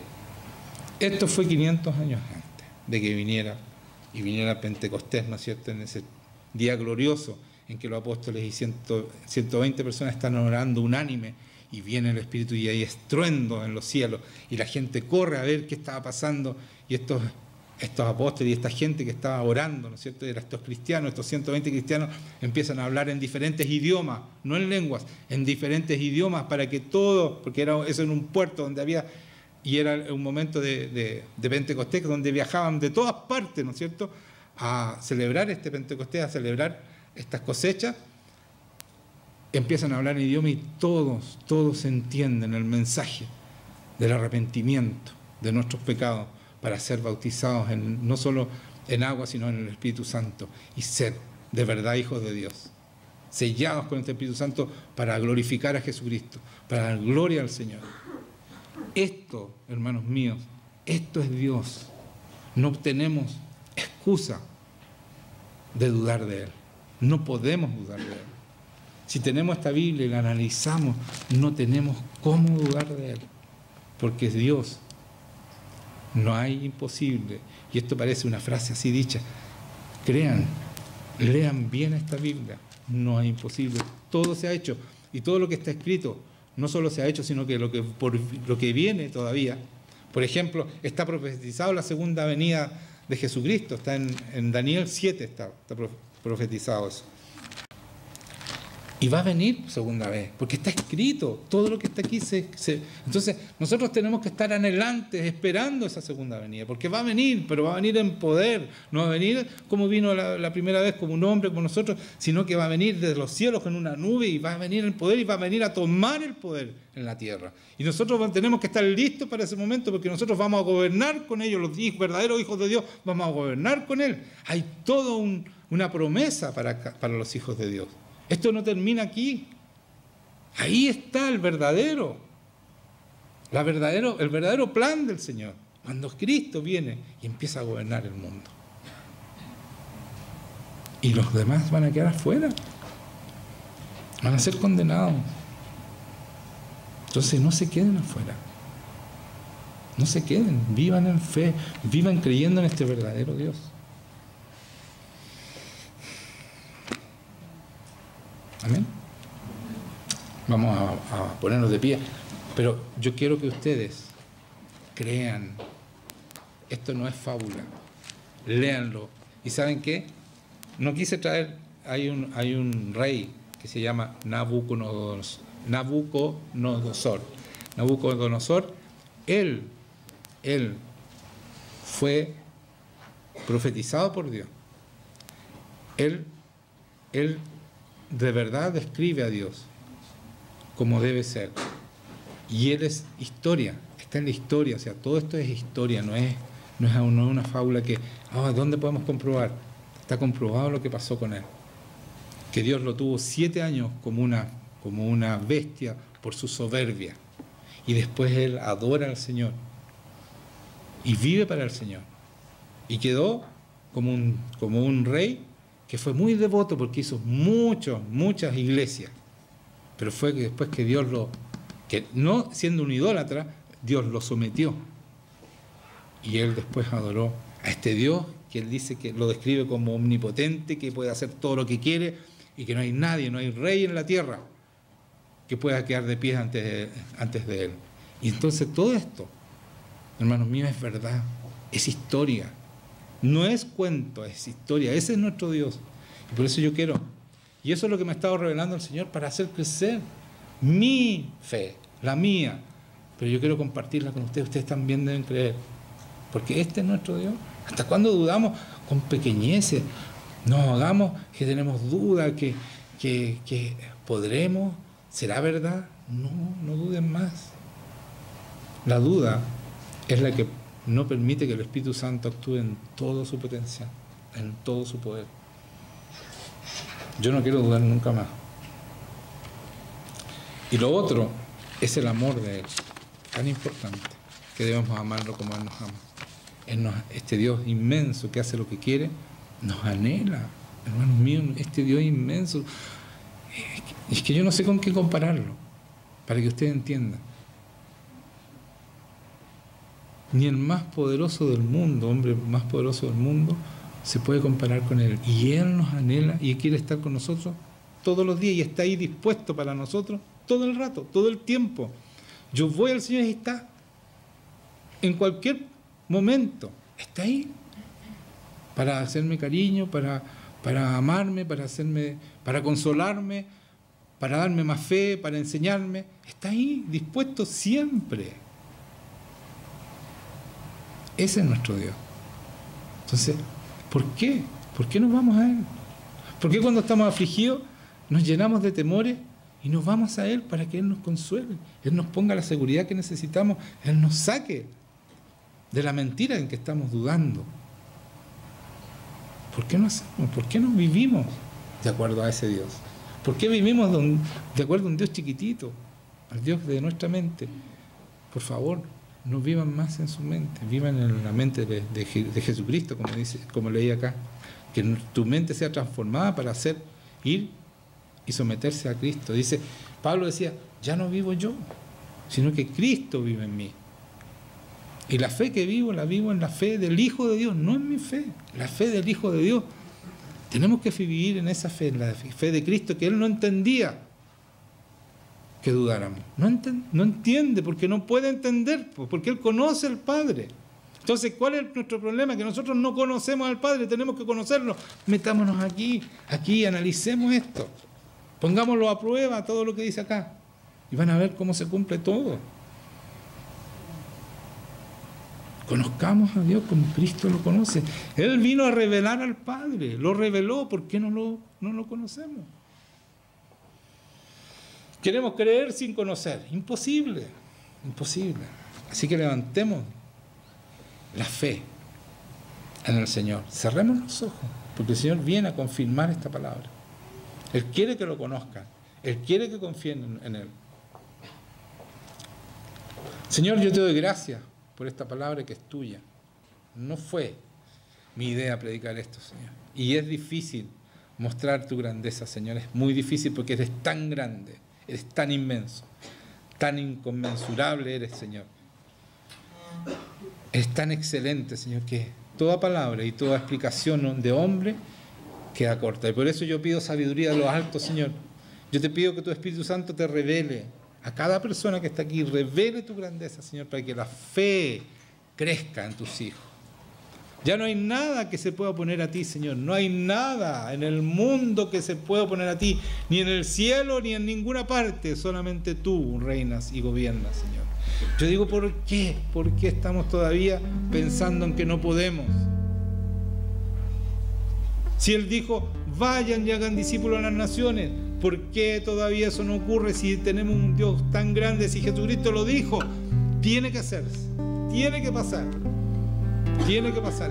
Esto fue 500 años antes de que viniera Pentecostés, ¿no es cierto?, en ese día glorioso en que los apóstoles y 120 personas están orando unánime, y viene el Espíritu y hay estruendo en los cielos, y la gente corre a ver qué estaba pasando, y estos apóstoles y esta gente que estaba orando, ¿no es cierto?, estos cristianos, estos 120 cristianos, empiezan a hablar en diferentes idiomas, no en lenguas, en diferentes idiomas, para que todo, porque era eso en un puerto donde había, y era un momento de Pentecostés, donde viajaban de todas partes, ¿no es cierto?, a celebrar este Pentecostés, a celebrar estas cosechas. Empiezan a hablar en idioma y todos entienden el mensaje del arrepentimiento de nuestros pecados para ser bautizados no solo en agua, sino en el Espíritu Santo, y ser de verdad hijos de Dios, sellados con este Espíritu Santo para glorificar a Jesucristo, para dar gloria al Señor. Esto, hermanos míos, esto es Dios. No tenemos excusa de dudar de Él. No podemos dudar de Él. Si tenemos esta Biblia y la analizamos, no tenemos cómo dudar de Él, porque es Dios. No hay imposible. Y esto parece una frase así dicha. Lean bien esta Biblia. No hay imposible. Todo se ha hecho. Y todo lo que está escrito no solo se ha hecho, sino que lo que viene todavía. Por ejemplo, está profetizado la segunda venida de Jesucristo. Está en Daniel 7, está profetizado eso. Y va a venir segunda vez, porque está escrito, todo lo que está aquí Entonces, nosotros tenemos que estar anhelantes, esperando esa segunda venida, porque va a venir, pero va a venir en poder. No va a venir como vino la primera vez, como un hombre, como nosotros, sino que va a venir desde los cielos en una nube, y va a venir en poder, y va a venir a tomar el poder en la tierra. Y nosotros tenemos que estar listos para ese momento, porque nosotros vamos a gobernar con ellos, los verdaderos hijos de Dios, vamos a gobernar con Él. Hay toda una promesa para los hijos de Dios. Esto no termina aquí. Ahí está el verdadero plan del Señor, cuando Cristo viene y empieza a gobernar el mundo. Y los demás van a quedar afuera, van a ser condenados. Entonces no se queden afuera, no se queden, vivan en fe, vivan creyendo en este verdadero Dios. Amén. Vamos a ponernos de pie, pero yo quiero que ustedes crean. Esto no es fábula. Léanlo. ¿Y saben qué? No quise traer, hay un rey que se llama Nabucodonosor. Nabucodonosor, él fue profetizado por Dios. Él de verdad describe a Dios como debe ser. Y Él es historia, está en la historia, o sea, todo esto es historia, no es una fábula que, ¿dónde podemos comprobar? Está comprobado lo que pasó con Él. Que Dios lo tuvo 7 años como una bestia por su soberbia. Y después Él adora al Señor. Y vive para el Señor. Y quedó como un rey que fue muy devoto, porque hizo muchas iglesias, pero fue que después que Dios que no siendo un idólatra, Dios lo sometió, y él después adoró a este Dios que él dice que lo describe como omnipotente, que puede hacer todo lo que quiere y que no hay nadie, no hay rey en la tierra que pueda quedar de pie antes de él. Y entonces todo esto, hermanos míos, es verdad, es historia. No es cuento, es historia. Ese es nuestro Dios. Y por eso yo quiero, y eso es lo que me ha estado revelando el Señor para hacer crecer mi fe, la mía. Pero yo quiero compartirla con ustedes. Ustedes también deben creer. Porque este es nuestro Dios. ¿Hasta cuándo dudamos con pequeñeces? Nos hagamos que tenemos duda, que podremos. ¿Será verdad? No, no duden más. La duda es la que no permite que el Espíritu Santo actúe en todo su potencial, en todo su poder. Yo no quiero dudar nunca más. Y lo otro es el amor de Él, tan importante, que debemos amarlo como Él nos ama. Este Dios inmenso que hace lo que quiere, nos anhela. Hermanos míos, este Dios inmenso, es que yo no sé con qué compararlo, para que ustedes entiendan. Ni el más poderoso del mundo, hombre más poderoso del mundo, se puede comparar con Él. Y Él nos anhela y quiere estar con nosotros todos los días y está ahí dispuesto para nosotros todo el rato, todo el tiempo. Yo voy al Señor y está en cualquier momento, está ahí para hacerme cariño, para amarme, para consolarme, para darme más fe, para enseñarme. Está ahí dispuesto siempre. Ese es nuestro Dios. Entonces, ¿por qué? ¿Por qué nos vamos a Él? ¿Por qué cuando estamos afligidos nos llenamos de temores y nos vamos a Él para que Él nos consuele? Él nos ponga la seguridad que necesitamos, Él nos saque de la mentira en que estamos dudando. ¿Por qué no hacemos? ¿Por qué no vivimos de acuerdo a ese Dios? ¿Por qué vivimos de acuerdo a un Dios chiquitito, al Dios de nuestra mente? Por favor, no vivan más en su mente, vivan en la mente de Jesucristo, como leí acá. Que tu mente sea transformada para ir y someterse a Cristo. Dice, Pablo decía, ya no vivo yo, sino que Cristo vive en mí. Y la fe que vivo, la vivo en la fe del Hijo de Dios, no en mi fe, la fe del Hijo de Dios. Tenemos que vivir en esa fe, en la fe de Cristo, que Él no entendía que dudáramos. No entiende, porque no puede entender, porque Él conoce al Padre. Entonces, ¿cuál es nuestro problema? Que nosotros no conocemos al Padre, tenemos que conocerlo. Metámonos aquí, analicemos esto. Pongámoslo a prueba, todo lo que dice acá. Y van a ver cómo se cumple todo. Conozcamos a Dios como Cristo lo conoce. Él vino a revelar al Padre, lo reveló. ¿Por qué no lo conocemos? Queremos creer sin conocer. Imposible, imposible. Así que levantemos la fe en el Señor. Cerremos los ojos, porque el Señor viene a confirmar esta palabra. Él quiere que lo conozcan. Él quiere que confíen en Él. Señor, yo te doy gracias por esta palabra que es tuya. No fue mi idea predicar esto, Señor. Y es difícil mostrar tu grandeza, Señor. Es muy difícil porque eres tan grande, eres tan inmenso, tan inconmensurable eres, Señor. Eres tan excelente, Señor, que toda palabra y toda explicación de hombre queda corta. Y por eso yo pido sabiduría de los altos, Señor. Yo te pido que tu Espíritu Santo te revele a cada persona que está aquí, revele tu grandeza, Señor, para que la fe crezca en tus hijos. Ya no hay nada que se pueda oponer a ti, Señor. No hay nada en el mundo que se pueda oponer a ti, ni en el cielo, ni en ninguna parte. Solamente tú reinas y gobiernas, Señor. Yo digo, ¿por qué? ¿Por qué estamos todavía pensando en que no podemos? Si Él dijo, vayan y hagan discípulos a las naciones, ¿por qué todavía eso no ocurre si tenemos un Dios tan grande? Si Jesucristo lo dijo, tiene que hacerse, tiene que pasar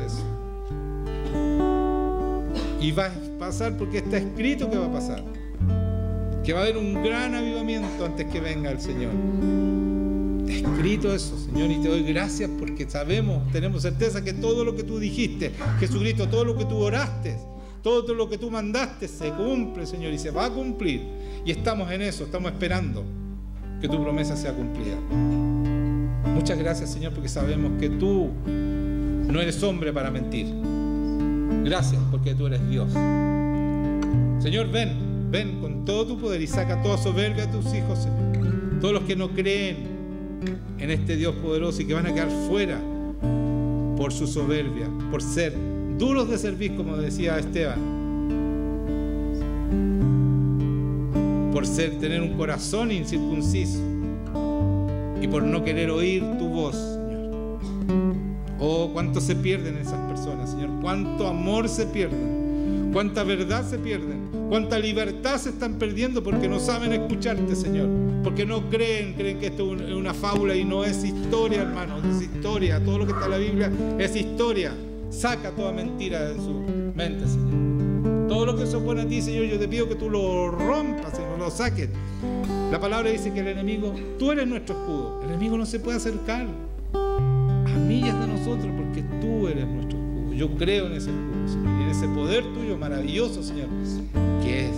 eso. Y va a pasar porque está escrito que va a pasar, que va a haber un gran avivamiento antes que venga el Señor. Está escrito eso, Señor, y te doy gracias porque tenemos certeza que todo lo que tú dijiste, Jesucristo, todo lo que tú oraste, todo lo que tú mandaste se cumple, Señor, y se va a cumplir. Y estamos en eso, estamos esperando que tu promesa sea cumplida. Muchas gracias, Señor, porque sabemos que tú no eres hombre para mentir. Gracias porque tú eres Dios. Señor, ven con todo tu poder y saca toda soberbia a tus hijos, Señor. Todos los que no creen en este Dios poderoso y que van a quedar fuera por su soberbia, por ser duros de servir, como decía Esteban, por tener un corazón incircunciso y por no querer oír tu voz, Señor. Oh, cuánto se pierden esas personas, Señor. Cuánto amor se pierden, cuánta verdad se pierden, cuánta libertad se están perdiendo porque no saben escucharte, Señor. Porque no creen que esto es una fábula y no es historia, hermano. Es historia. Todo lo que está en la Biblia es historia. Saca toda mentira de su mente, Señor. Todo lo que se opone a ti, Señor, yo te pido que tú lo rompas, Señor, lo saques. La palabra dice que el enemigo, tú eres nuestro escudo. El enemigo no se puede acercar a millas de nosotros porque tú eres nuestro escudo. Yo creo en ese escudo, Señor, y en ese poder tuyo maravilloso, Señor, que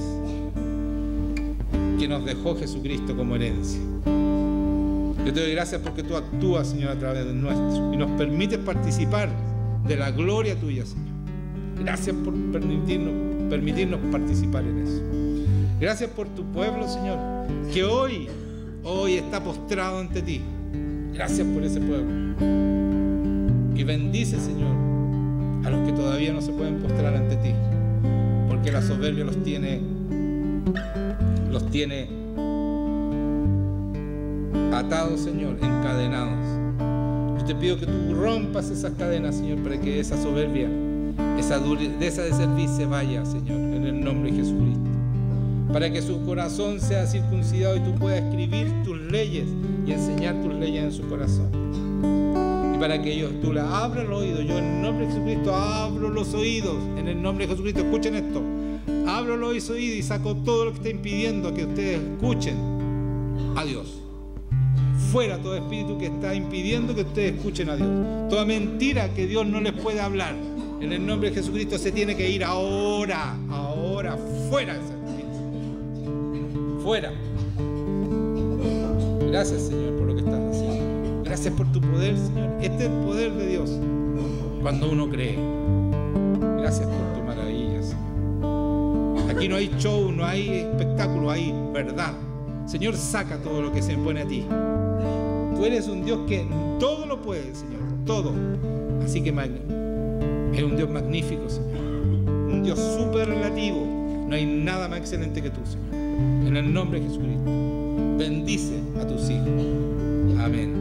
nos dejó Jesucristo como herencia. Yo te doy gracias porque tú actúas, Señor, a través de nuestro y nos permites participar de la gloria tuya, Señor. Gracias por permitirnos participar en eso. Gracias por tu pueblo, Señor, que hoy está postrado ante ti. Gracias por ese pueblo. Y bendice, Señor, a los que todavía no se pueden postrar ante ti, porque la soberbia los tiene atados, Señor, encadenados. Yo te pido que tú rompas esas cadenas, Señor, para que esa soberbia, esa dureza de servir se vaya, Señor, en el nombre de Jesucristo. Para que su corazón sea circuncidado y tú puedas escribir tus leyes y enseñar tus leyes en su corazón. Y para que tú le abras los oídos. Yo en el nombre de Jesucristo abro los oídos. En el nombre de Jesucristo, escuchen esto. Abro los oídos y saco todo lo que está impidiendo que ustedes escuchen a Dios. Fuera todo espíritu que está impidiendo que ustedes escuchen a Dios. Toda mentira que Dios no les puede hablar. En el nombre de Jesucristo se tiene que ir ahora, fuera de ese espíritu. Fuera. Gracias, Señor, por lo que estás haciendo. Gracias por tu poder, Señor. Este es el poder de Dios cuando uno cree. Gracias por tu maravilla, Señor. Aquí no hay show, no hay espectáculo, hay verdad. Señor, saca todo lo que se impone a ti. Tú eres un Dios que todo lo puede, Señor, todo. Así que eres un Dios magnífico, Señor. Un Dios superlativo. No hay nada más excelente que tú, Señor. En el nombre de Jesucristo, bendice a tus hijos. Amén.